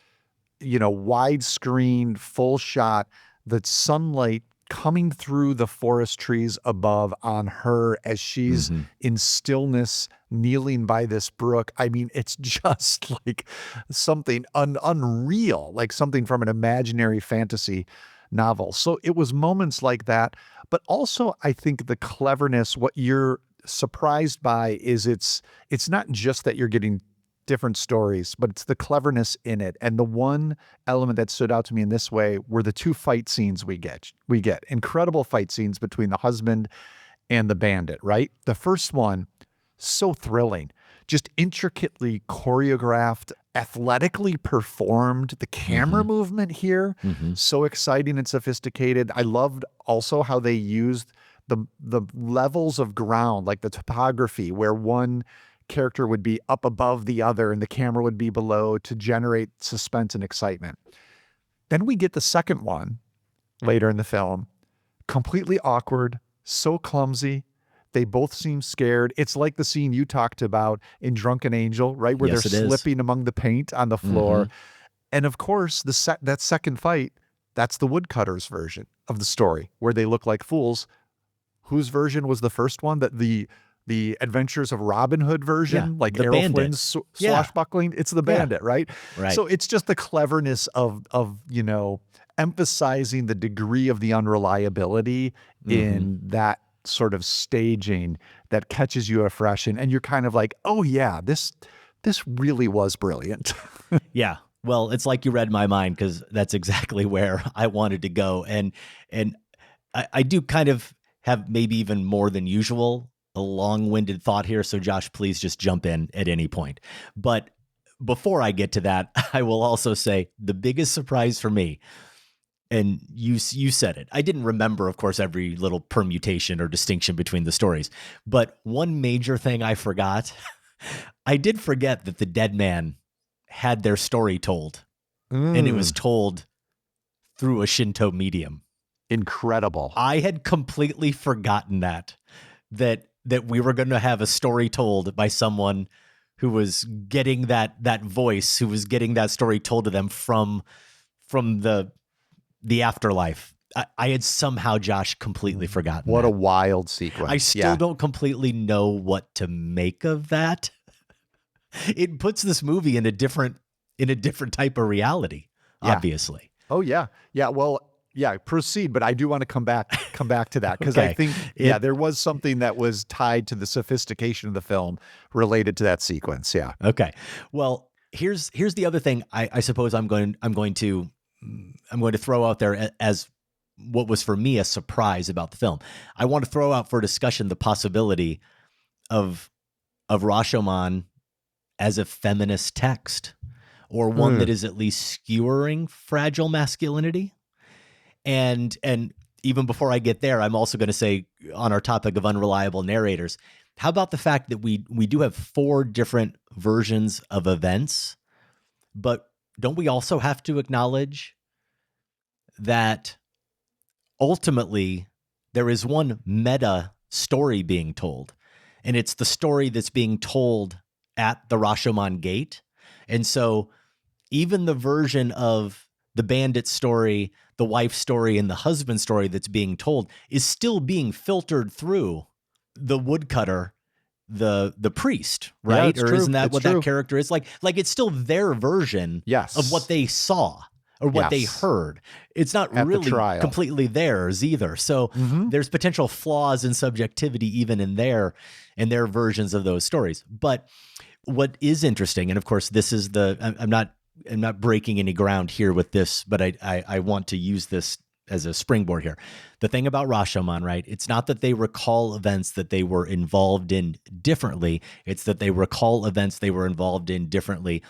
widescreen, full shot, the sunlight coming through the forest trees above on her as she's in stillness, kneeling by this brook. I mean, it's just like something unreal, like something from an imaginary fantasy novel. So it was moments like that. But also, I think the cleverness, what you're surprised by is it's not just that you're getting different stories, but it's the cleverness in it. And the one element that stood out to me in this way were the two fight scenes we get incredible fight scenes between the husband and the bandit, right? The first one, so thrilling, just intricately choreographed, athletically performed. The camera movement here, so exciting and sophisticated. I loved also how they used the levels of ground, like the topography, where one character would be up above the other and the camera would be below to generate suspense and excitement. Then we get the second one later in the film, completely awkward, so clumsy. They both seem scared. It's like the scene you talked about in Drunken Angel, right? Where they're slipping among the paint on the floor. And of course, that second fight, that's the woodcutters version of the story, where they look like fools. Whose version was the first one? That the Adventures of Robin Hood version, like Errol Flynn's swashbuckling. It's the bandit, right? So it's just the cleverness of emphasizing the degree of the unreliability in that sort of staging that catches you afresh, and you're kind of like, oh yeah, this really was brilliant. Yeah. Well, it's like you read my mind, because that's exactly where I wanted to go. And I do kind of have maybe even more than usual a long-winded thought here. So Josh, please just jump in at any point. But before I get to that, I will also say the biggest surprise for me, and you said it, I didn't remember, of course, every little permutation or distinction between the stories. But one major thing I forgot, I did forget that the dead man had their story told. And it was told through a Shinto medium. Incredible. I had completely forgotten that we were going to have a story told by someone who was getting that voice, who was getting that story told to them from the afterlife. I had somehow, Josh, completely forgotten. What that. a wild sequence. I still don't completely know what to make of that. It puts this movie in a different type of reality, obviously. Oh yeah. Yeah. Well, yeah, proceed. But I do want to come back to that because Okay. I think, there was something that was tied to the sophistication of the film related to that sequence. Yeah. Okay. Well, here's the other thing I suppose I'm going to throw out there as what was for me a surprise about the film. I want to throw out for discussion the possibility of Rashomon as a feminist text, or one that is at least skewering fragile masculinity. And even before I get there, I'm also going to say, on our topic of unreliable narrators, how about the fact that we do have 4 different versions of events, but don't we also have to acknowledge that ultimately there is one meta story being told, and it's the story that's being told at the Rashomon gate. And so even the version of the bandit story, the wife story, and the husband story that's being told is still being filtered through the woodcutter, the priest, right? Yeah, or true. isn't that It's what true. that character is? Like it's still their version of what they saw or what they heard. It's not At the really trial. completely theirs either. So there's potential flaws in subjectivity even in their versions of those stories. But what is interesting, and of course this is I'm not breaking any ground here with this, but I want to use this as a springboard here. The thing about Rashomon, right? It's not that they recall events that they were involved in differently. It's that they recall events they were involved in differently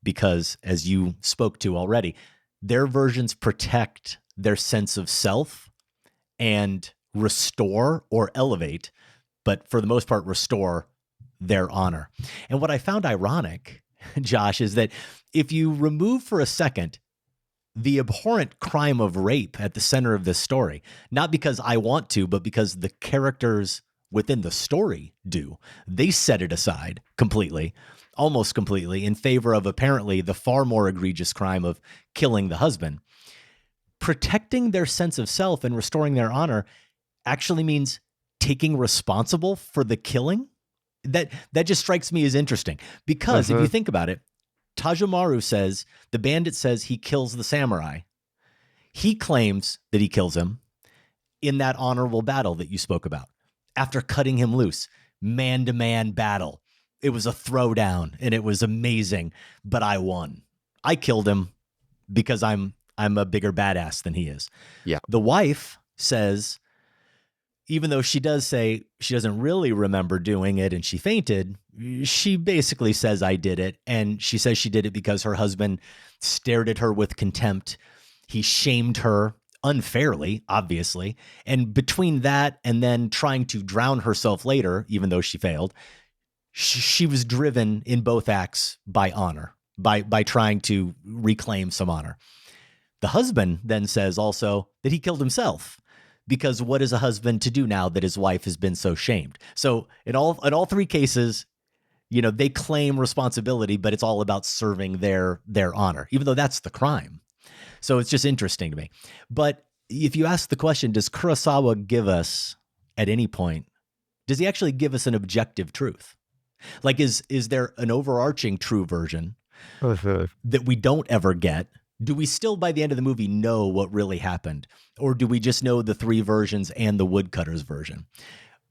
because, as you spoke to already, their versions protect their sense of self and restore or elevate, but for the most part, restore their honor. And what I found ironic, Josh, is that if you remove for a second the abhorrent crime of rape at the center of this story, not because I want to, but because the characters within the story do, they set it aside completely, almost completely, in favor of apparently the far more egregious crime of killing the husband. Protecting their sense of self and restoring their honor actually means taking responsible for the killing. That just strikes me as interesting because if you think about it, Tajamaru says, the bandit says he kills the samurai. He claims that he kills him in that honorable battle that you spoke about. After cutting him loose, man-to-man battle. It was a throwdown and it was amazing, but I won. I killed him because I'm a bigger badass than he is. Yeah. The wife says, even though she does say she doesn't really remember doing it and she fainted, she basically says, I did it. And she says she did it because her husband stared at her with contempt. He shamed her unfairly, obviously. And between that and then trying to drown herself later, even though she failed, she was driven in both acts by honor, by trying to reclaim some honor. The husband then says also that he killed himself. Because what is a husband to do now that his wife has been so shamed? So in all 3 cases, they claim responsibility, but it's all about serving their honor, even though that's the crime. So it's just interesting to me. But if you ask the question, does Kurosawa give us at any point, does he actually give us an objective truth? Like, is there an overarching true version that we don't ever get? Do we still, by the end of the movie, know what really happened? Or do we just know the 3 versions and the woodcutter's version?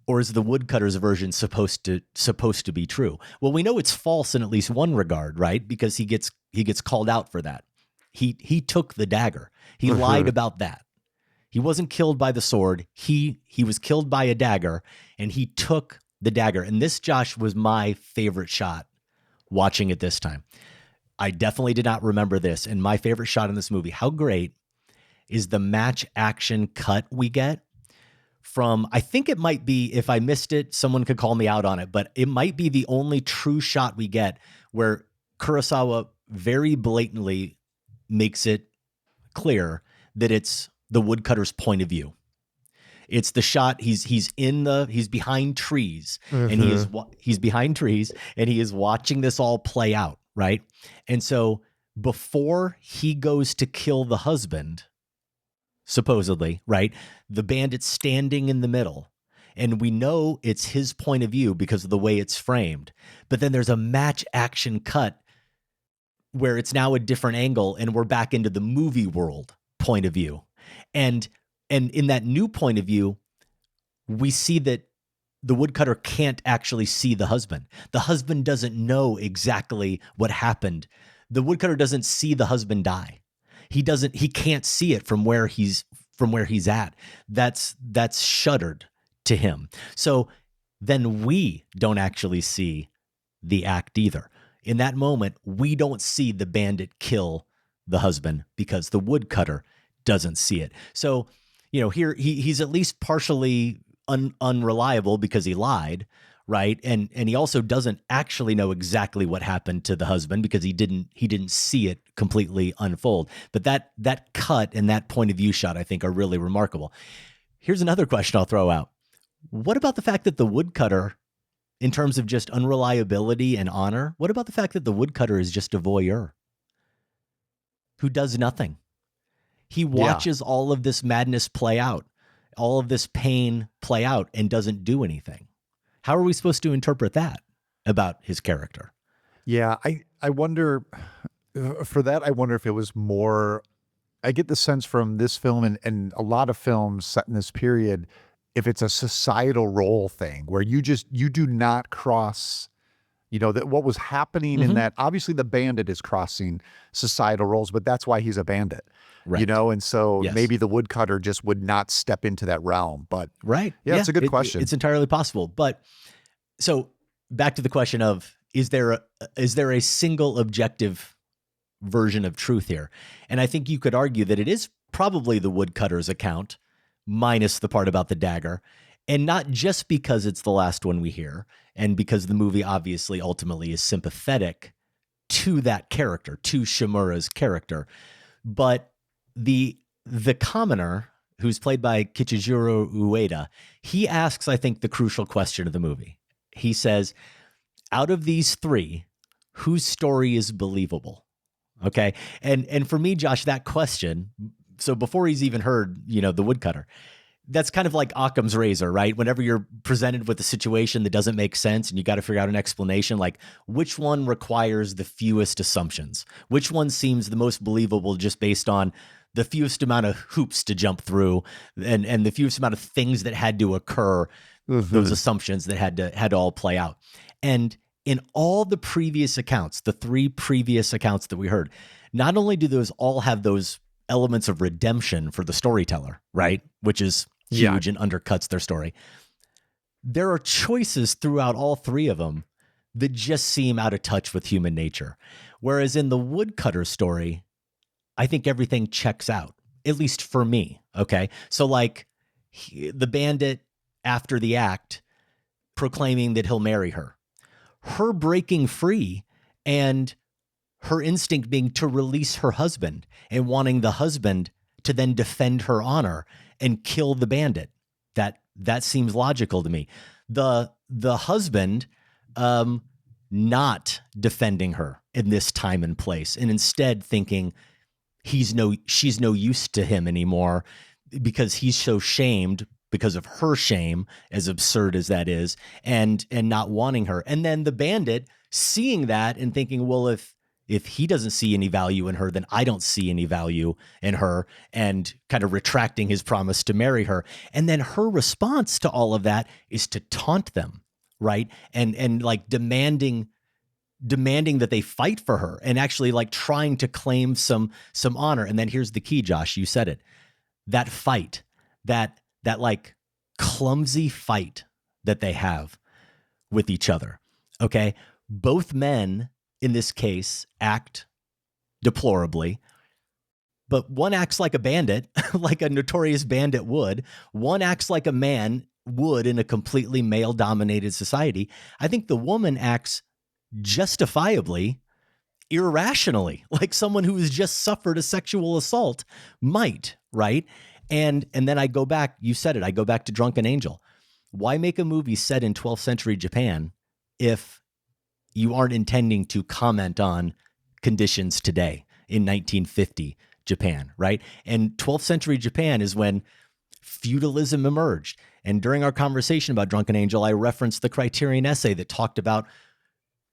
Or is the woodcutter's version supposed to be true? Well, we know it's false in at least one regard, right? Because he gets called out for that. He took the dagger. He lied about that. He wasn't killed by the sword. He was killed by a dagger, and he took the dagger. And this, Josh, was my favorite shot watching it this time. I definitely did not remember this. And my favorite shot in this movie, how great is the match action cut we get from, I think it might be, if I missed it, someone could call me out on it, but it might be the only true shot we get where Kurosawa very blatantly makes it clear that it's the woodcutter's point of view. It's the shot. He's behind trees, and he's behind trees, and he is watching this all play out, right? And so before he goes to kill the husband, supposedly, right, the bandit's standing in the middle, and we know it's his point of view because of the way it's framed. But then there's a match action cut where it's now a different angle, and we're back into the movie world point of view. And in that new point of view, we see that the woodcutter can't actually see the husband. The husband doesn't know exactly what happened. The woodcutter doesn't see the husband die. He can't see it from where he's at. That's shuttered to him. So then we don't actually see the act either. In that moment, we don't see the bandit kill the husband because the woodcutter doesn't see it. So, here he's at least partially unreliable because he lied, right? And he also doesn't actually know exactly what happened to the husband because he didn't see it completely unfold. But that cut and that point of view shot, I think, are really remarkable. Here's another question I'll throw out. What about the fact that the woodcutter, in terms of just unreliability and honor, what about the fact that the woodcutter is just a voyeur who does nothing? He watches all of this madness play out, all of this pain play out, and doesn't do anything. How are we supposed to interpret that about his character? Yeah, I wonder, for that, I wonder if it was more, I get the sense from this film and a lot of films set in this period, if it's a societal role thing where you do not cross, that what was happening in that, obviously the bandit is crossing societal roles, but that's why he's a bandit, right. And so maybe the woodcutter just would not step into that realm, but right. Yeah, it's a good question. It's entirely possible. But so back to the question of, is there a single objective version of truth here? And I think you could argue that it is probably the woodcutter's account, minus the part about the dagger, and not just because it's the last one we hear, and because the movie obviously ultimately is sympathetic to that character, to Shimura's character, but the commoner, who's played by Kichijiro Ueda, he asks, I think, the crucial question of the movie. He says, out of these three, whose story is believable? Okay, and for me, Josh, that question. So before he's even heard, the woodcutter, that's kind of like Occam's razor, right? Whenever you're presented with a situation that doesn't make sense and you got to figure out an explanation, like which one requires the fewest assumptions? Which one seems the most believable just based on the fewest amount of hoops to jump through and the fewest amount of things that had to occur, those assumptions that had to all play out. And in all the previous accounts, the three previous accounts that we heard, not only do those all have those elements of redemption for the storyteller, right? Which is huge and undercuts their story. There are choices throughout all three of them that just seem out of touch with human nature. Whereas in the woodcutter story, I think everything checks out, at least for me. Okay. So like the bandit after the act proclaiming that he'll marry her breaking free and her instinct being to release her husband and wanting the husband to then defend her honor and kill the bandit. That seems logical to me. The husband not defending her in this time and place, and instead thinking she's no use to him anymore because he's so shamed because of her shame, as absurd as that is, and not wanting her. And then the bandit seeing that and thinking, well, if he doesn't see any value in her, then I don't see any value in her, and kind of retracting his promise to marry her. And then her response to all of that is to taunt them, right? And like demanding that they fight for her and actually like trying to claim some honor. And then here's the key, Josh, you said it. That fight, that like clumsy fight that they have with each other. Okay. Both men in this case act deplorably, but one acts like a bandit, like a notorious bandit would. One acts like a man would in a completely male dominated society. I think the woman acts justifiably, irrationally, like someone who has just suffered a sexual assault might, right? And then I go back, you said it, I go back to Drunken Angel. Why make a movie set in 12th century Japan if you aren't intending to comment on conditions today in 1950 Japan, right? And 12th century Japan is when feudalism emerged. And during our conversation about Drunken Angel, I referenced the Criterion essay that talked about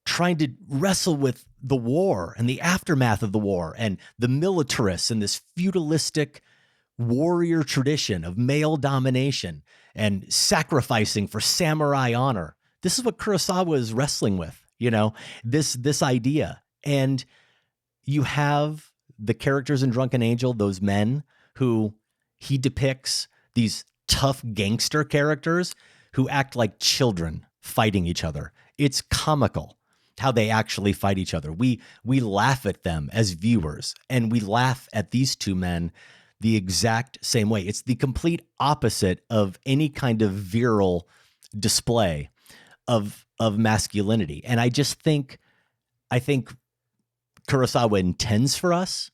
trying to wrestle with the war and the aftermath of the war and the militarists and this feudalistic warrior tradition of male domination and sacrificing for samurai honor. This is what Kurosawa is wrestling with, this idea. And you have the characters in Drunken Angel, those men who he depicts, these tough gangster characters who act like children fighting each other. It's comical how they actually fight each other. We laugh at them as viewers, and we laugh at these two men the exact same way. It's the complete opposite of any kind of virile display of masculinity. And I think Kurosawa intends for us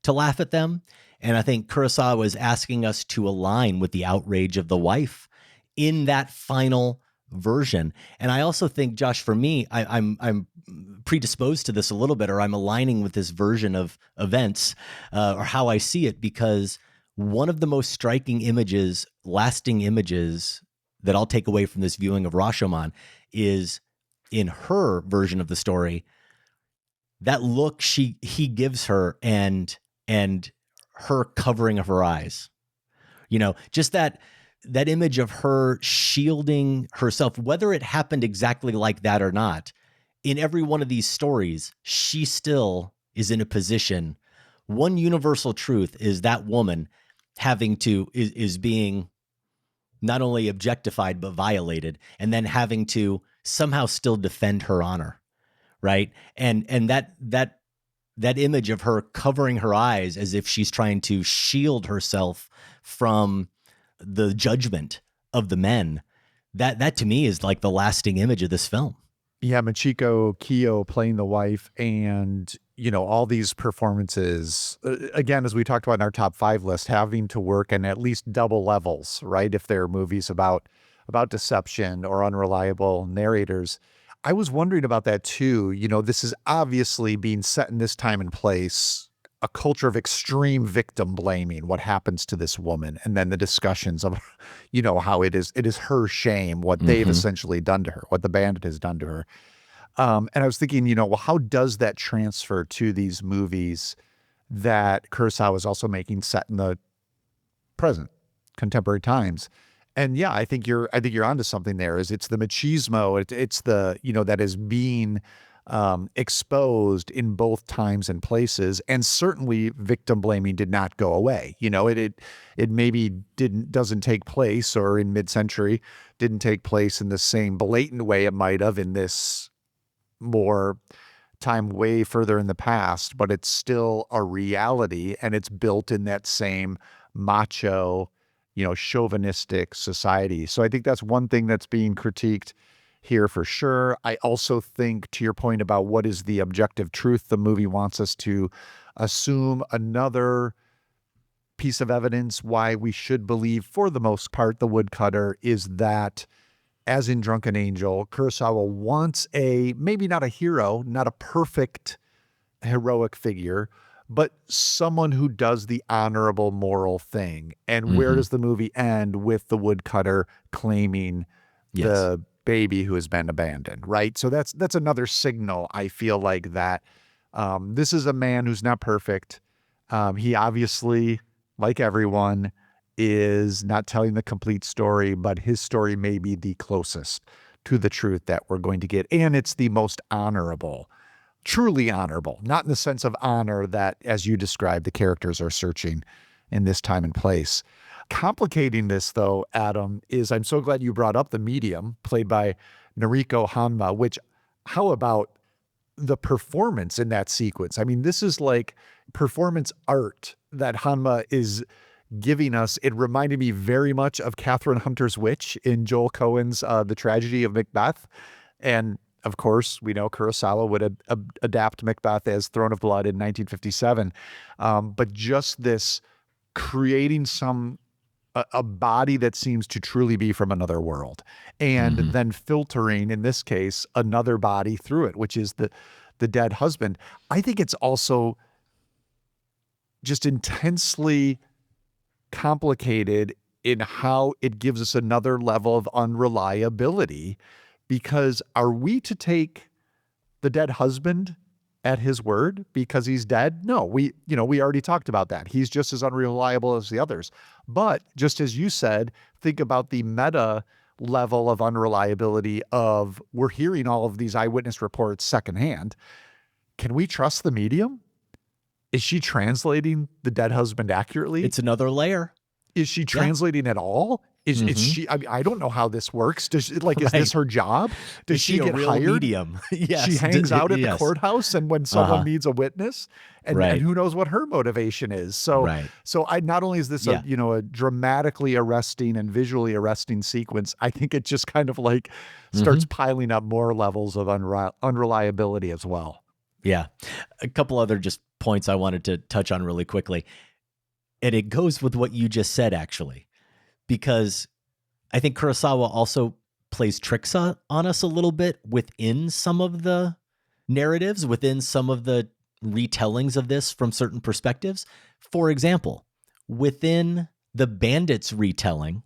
to laugh at them. And I think Kurosawa is asking us to align with the outrage of the wife in that final version. And I also think, Josh, for me, I'm predisposed to this a little bit, or I'm aligning with this version of events or how I see it, because one of the most striking images, lasting images that I'll take away from this viewing of Rashomon is in her version of the story, that look he gives her and her covering of her eyes, just that image of her shielding herself, whether it happened exactly like that or not. In every one of these stories, she still is in a position. One universal truth is that woman is being not only objectified, but violated, and then having to somehow still defend her honor. Right. And that image of her covering her eyes as if she's trying to shield herself from the judgment of the men, that to me is like the lasting image of this film. Yeah, Michiko Kiyo playing the wife, and all these performances, again, as we talked about in our top 5 list, having to work in at least double levels, right? If they're movies about deception or unreliable narrators. I was wondering about that too. This is obviously being set in this time and place, a culture of extreme victim blaming, what happens to this woman, and then the discussions of, how it is her shame, what they've essentially done to her, what the bandit has done to her. And I was thinking, well, how does that transfer to these movies that Kurosawa is also making set in the present, contemporary times? And yeah, I think you're onto something there. It's the machismo, it's the, that is being exposed in both times and places. And certainly victim blaming did not go away. It maybe doesn't take place, or in mid-century didn't take place in the same blatant way it might have in this more time way further in the past, but it's still a reality, and it's built in that same macho, chauvinistic society. So I think that's one thing that's being critiqued here for sure. I also think, to your point about what is the objective truth, the movie wants us to assume another piece of evidence why we should believe, for the most part, the woodcutter is that, as in Drunken Angel, Kurosawa wants maybe not a hero, not a perfect heroic figure, but someone who does the honorable moral thing. And where does the movie end? With the woodcutter claiming the baby who has been abandoned, right? So that's another signal, I feel like, that this is a man who's not perfect. He obviously, like everyone, is not telling the complete story, but his story may be the closest to the truth that we're going to get. And it's the most honorable. Truly honorable, not in the sense of honor that, as you described, the characters are searching in this time and place. Complicating this, though, Adam, is I'm so glad you brought up the medium played by Noriko Hanma, which, how about the performance in that sequence? I mean, this is like performance art that Hanma is giving us. It reminded me very much of Catherine Hunter's witch in Joel Cohen's The Tragedy of Macbeth. And of course, we know Kurosawa would adapt Macbeth as Throne of Blood in 1957. But just this creating a body that seems to truly be from another world, and then filtering, in this case, another body through it, which is the dead husband. I think it's also just intensely complicated in how it gives us another level of unreliability, because are we to take the dead husband at his word because he's dead? No, we already talked about that. He's just as unreliable as the others. But just as you said, think about the meta level of unreliability of, we're hearing all of these eyewitness reports secondhand. Can we trust the medium? Is she translating the dead husband accurately? It's another layer. Is she translating at all? Is she? I don't know how this works. Is this her job? Does she get a real hired? Medium? Yes. She hangs out at the courthouse, and when someone needs a witness, and who knows what her motivation is. So, not only is this a dramatically arresting and visually arresting sequence, I think it just kind of like starts piling up more levels of unreliability as well. Yeah. A couple other just points I wanted to touch on really quickly. And it goes with what you just said, actually, because I think Kurosawa also plays tricks on us a little bit within some of the narratives, within some of the retellings of this from certain perspectives. For example, within the bandits' retelling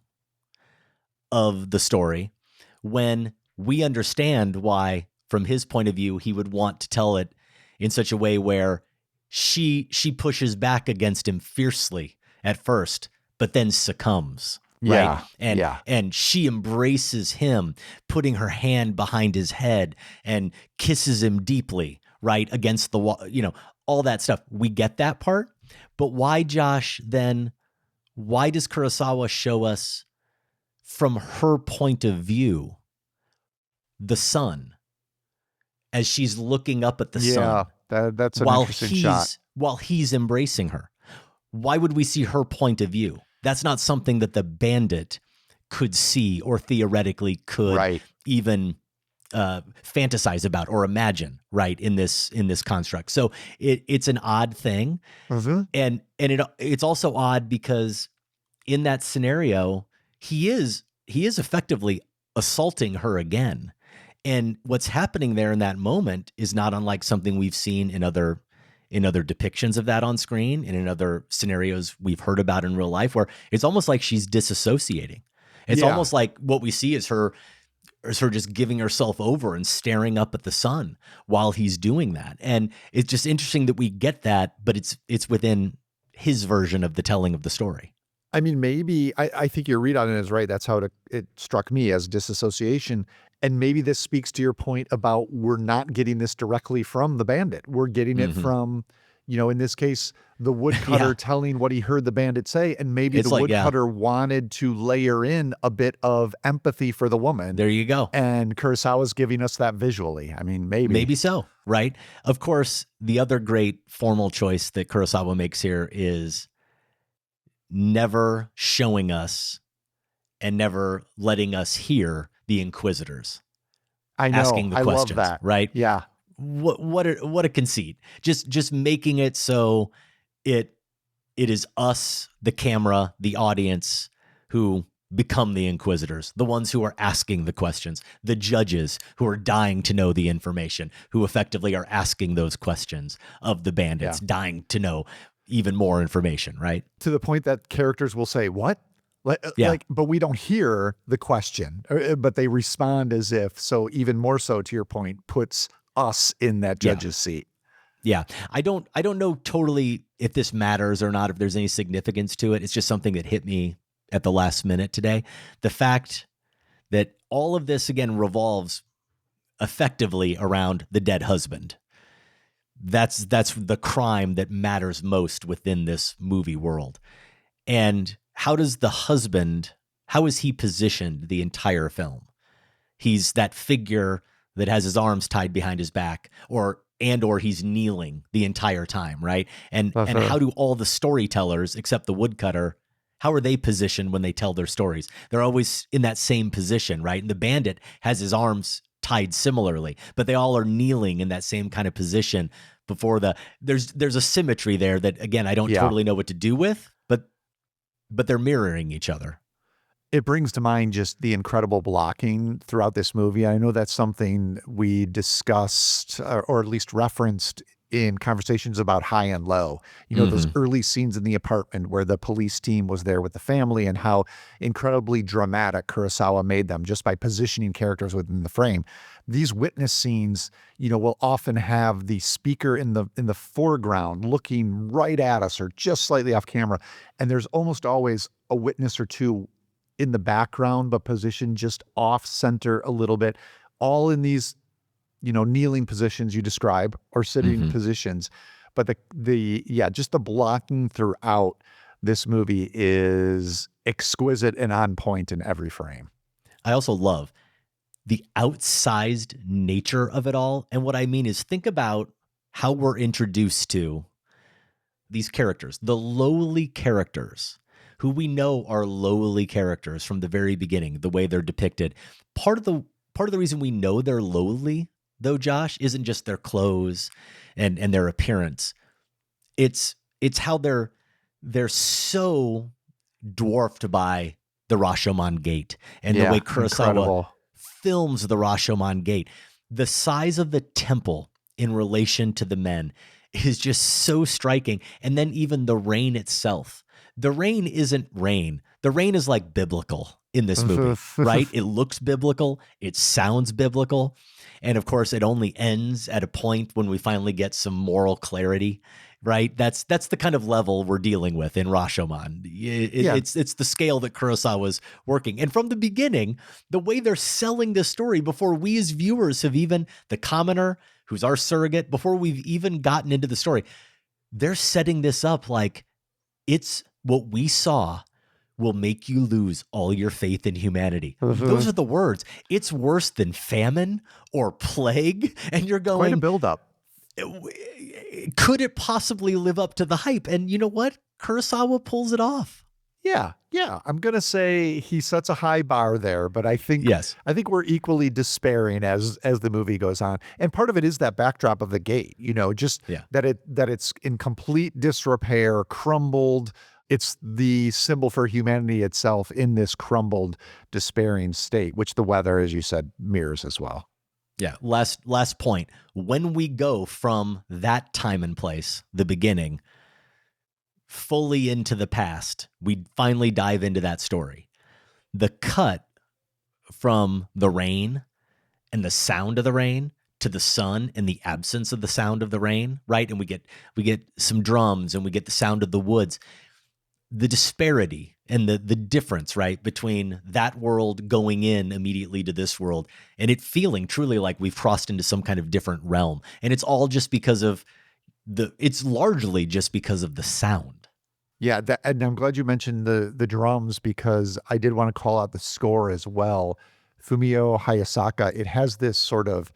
of the story, when we understand why, from his point of view, he would want to tell it in such a way where she pushes back against him fiercely at first, but then succumbs. Right. And she embraces him, putting her hand behind his head and kisses him deeply, right, against the wall, all that stuff. We get that part. But why, Josh, then, why does Kurosawa show us from her point of view the sun as she's looking up at the sun? That's an interesting shot. While he's embracing her. Why would we see her point of view? That's not something that the bandit could see or theoretically could even fantasize about or imagine, right, in this construct. So it's an odd thing. And it's also odd because in that scenario, he is effectively assaulting her again. And what's happening there in that moment is not unlike something we've seen in other depictions of that on screen and in other scenarios we've heard about in real life, where it's almost like she's disassociating. It's almost like what we see is her just giving herself over and staring up at the sun while he's doing that. And it's just interesting that we get that, but it's within his version of the telling of the story. I mean, maybe, I think your read on it is right. That's how it struck me, as disassociation. And maybe this speaks to your point about we're not getting this directly from the bandit. We're getting it from, in this case, the woodcutter telling what he heard the bandit say. And maybe the woodcutter wanted to layer in a bit of empathy for the woman. There you go. And Kurosawa's giving us that visually. I mean, maybe. Maybe so, right? Of course, the other great formal choice that Kurosawa makes here is never showing us and never letting us hear the inquisitors. I know. Asking the questions, love that. Right? Yeah. What a conceit. Just making it so it is us, the camera, the audience, who become the inquisitors, the ones who are asking the questions, the judges who are dying to know the information, who effectively are asking those questions of the bandits, dying to know even more information, right? To the point that characters will say, what? But we don't hear the question, but they respond as if. So even more so, to your point, puts us in that judge's seat. Yeah. I don't know totally if this matters or not, if there's any significance to it. It's just something that hit me at the last minute today. The fact that all of this, again, revolves effectively around the dead husband. That's the crime that matters most within this movie world. And how is he positioned the entire film? He's that figure that has his arms tied behind his back, or he's kneeling the entire time, right? And how do all the storytellers, except the woodcutter, how are they positioned when they tell their stories? They're always in that same position, right? And the bandit has his arms tied similarly, but they all are kneeling in that same kind of position before there's a symmetry there that, again, I don't totally know what to do with, but they're mirroring each other. It brings to mind just the incredible blocking throughout this movie. I know that's something we discussed or at least referenced in conversations about High and Low. You know, those early scenes in the apartment where the police team was there with the family and how incredibly dramatic Kurosawa made them just by positioning characters within the frame. These witness scenes, you know, will often have the speaker in the foreground looking right at us or just slightly off camera. And there's almost always a witness or two in the background, but positioned just off center a little bit, all in these, you know, kneeling positions you describe or sitting positions. But just the blocking throughout this movie is exquisite and on point in every frame. I also love the outsized nature of it all. And what I mean is, think about how we're introduced to these characters, the lowly characters, who we know are lowly characters from the very beginning, the way they're depicted. Part of the reason we know they're lowly, though, Josh, isn't just their clothes and their appearance. It's how they're so dwarfed by the Rashomon gate and the way Kurosawa films the Rashomon gate. The size of the temple in relation to the men is just so striking. And then even the rain itself. The rain isn't rain. The rain is like biblical in this movie, right? It looks biblical. It sounds biblical. And of course, it only ends at a point when we finally get some moral clarity, right? That's the kind of level we're dealing with in Rashomon. It's the scale that Kurosawa's working. And from the beginning, the way they're selling this story before we as viewers have even, the commoner, who's our surrogate, before we've even gotten into the story, they're setting this up like it's what we saw will make you lose all your faith in humanity. Those are the words. It's worse than famine or plague. And you're going, quite a buildup. Could it possibly live up to the hype? And you know what? Kurosawa pulls it off. Yeah. I'm going to say he sets a high bar there, but I think we're equally despairing as the movie goes on. And part of it is that backdrop of the gate, you know, just that it's in complete disrepair, crumbled. It's the symbol for humanity itself in this crumbled, despairing state, which the weather, as you said, mirrors as well. Yeah. Last point. When we go from that time and place, the beginning, fully into the past, we finally dive into that story. The cut from the rain and the sound of the rain to the sun and the absence of the sound of the rain, right? And we get some drums and we get the sound of the woods. The disparity and the difference, right, between that world going in immediately to this world and it feeling truly like we've crossed into some kind of different realm. And it's all just because of it's largely just because of the sound. Yeah, and I'm glad you mentioned the drums because I did want to call out the score as well. Fumio Hayasaka, it has this sort of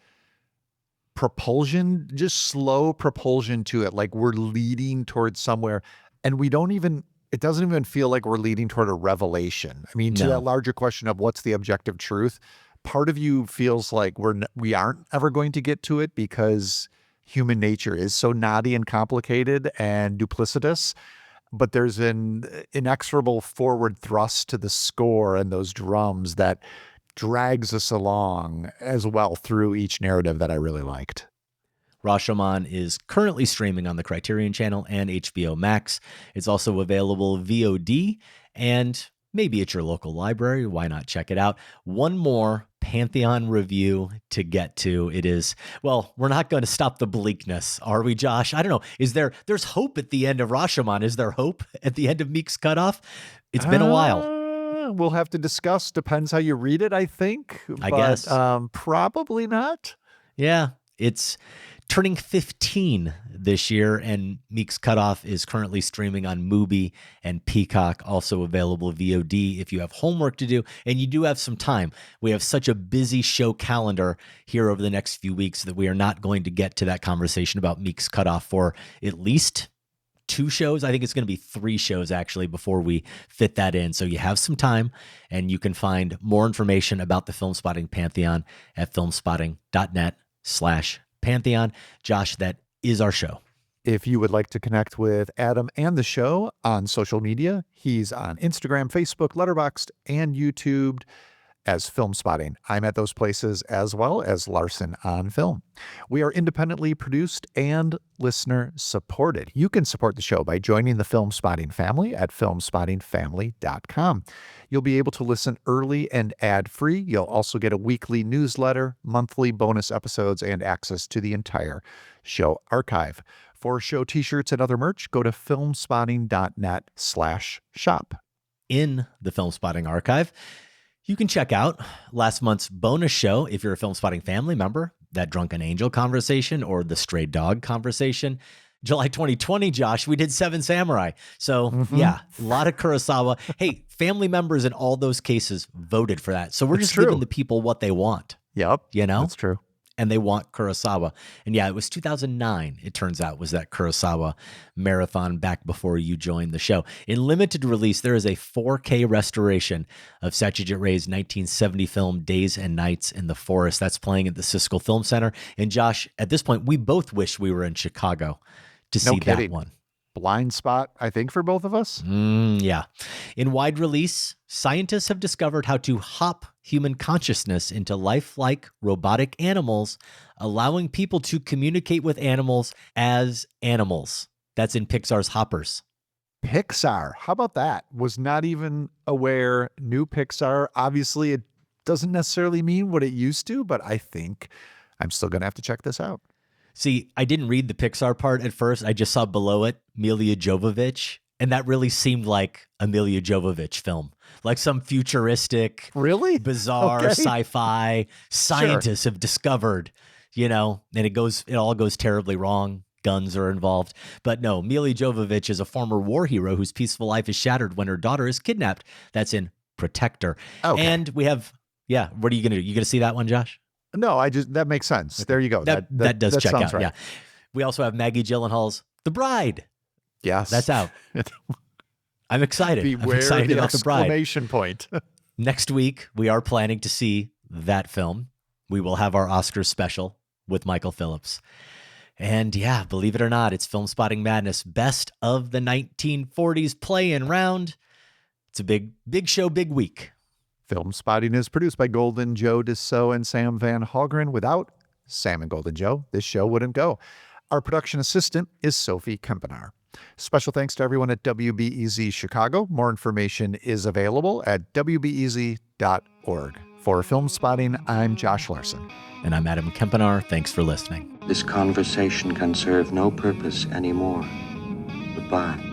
propulsion, just slow propulsion to it, like we're leading towards somewhere and it doesn't even feel like we're leading toward a revelation. I mean, to that larger question of what's the objective truth, part of you feels like we aren't ever going to get to it because human nature is so knotty and complicated and duplicitous. But there's an inexorable forward thrust to the score and those drums that drags us along as well through each narrative that I really liked. Rashomon is currently streaming on the Criterion Channel and HBO Max. It's also available VOD and maybe at your local library. Why not check it out? One more Pantheon review to get to. It is, well, we're not going to stop the bleakness, are we, Josh? I don't know. There's hope at the end of Rashomon. Is there hope at the end of Meek's Cutoff? It's been a while. We'll have to discuss. Depends how you read it, I think. I guess. Probably not. Yeah, it's turning 15 this year, and Meek's Cutoff is currently streaming on Mubi and Peacock, also available VOD if you have homework to do, and you do have some time. We have such a busy show calendar here over the next few weeks that we are not going to get to that conversation about Meek's Cutoff for at least 2 shows. I think it's going to be 3 shows actually before we fit that in. So you have some time, and you can find more information about the Filmspotting Pantheon at filmspotting.net/Pantheon. Josh, that is our show. If you would like to connect with Adam and the show on social media, he's on Instagram, Facebook, Letterboxd, and YouTube as Filmspotting. I'm at those places as well as Larson on Film. We are independently produced and listener supported. You can support the show by joining the Filmspotting family at filmspottingfamily.com. You'll be able to listen early and ad-free. You'll also get a weekly newsletter, monthly bonus episodes, and access to the entire show archive. For show t-shirts and other merch, go to filmspotting.net/shop. In the Filmspotting archive, you can check out last month's bonus show if you're a Filmspotting family member, that Drunken Angel conversation or the Stray Dog conversation. July 2020, Josh, we did Seven Samurai. So yeah, a lot of Kurosawa. Hey, family members in all those cases voted for that. So we're just giving the people what they want. Yep. You know? That's true. And they want Kurosawa. And yeah, it was 2009, it turns out, was that Kurosawa marathon back before you joined the show. In limited release, there is a 4K restoration of Satyajit Ray's 1970 film Days and Nights in the Forest. That's playing at the Siskel Film Center. And Josh, at this point, we both wish we were in Chicago to see that one. Blind spot, I think, for both of us. Yeah. In wide release, scientists have discovered how to hop human consciousness into lifelike robotic animals, allowing people to communicate with animals as animals. That's in Pixar's Hoppers. Pixar. How about that? Was not even aware. New Pixar. Obviously, it doesn't necessarily mean what it used to, but I think I'm still going to have to check this out. See, I didn't read the Pixar part at first. I just saw below it, Milla Jovovich, and that really seemed like a Milla Jovovich film. Like some futuristic, really bizarre sci-fi scientists have discovered, you know, and it all goes terribly wrong. Guns are involved. But no, Milla Jovovich is a former war hero whose peaceful life is shattered when her daughter is kidnapped. That's in Protector. Okay. And we have, what are you going to do? You going to see that one, Josh? No, that makes sense. There you go. That does check out. Right. Yeah. We also have Maggie Gyllenhaal's The Bride. Yes. That's out. I'm excited. Beware I'm excited the about The Bride. Exclamation point. Next week, we are planning to see that film. We will have our Oscars special with Michael Phillips. And yeah, believe it or not, it's Filmspotting Madness, best of the 1940s play-in round. It's a big show, big week. Filmspotting is produced by Golden Joe Dussault and Sam Van Hallgren. Without Sam and Golden Joe, this show wouldn't go. Our production assistant is Sophie Kempenaar. Special thanks to everyone at WBEZ Chicago. More information is available at wbez.org. For Filmspotting, I'm Josh Larson. And I'm Adam Kempenaar. Thanks for listening. This conversation can serve no purpose anymore. Goodbye.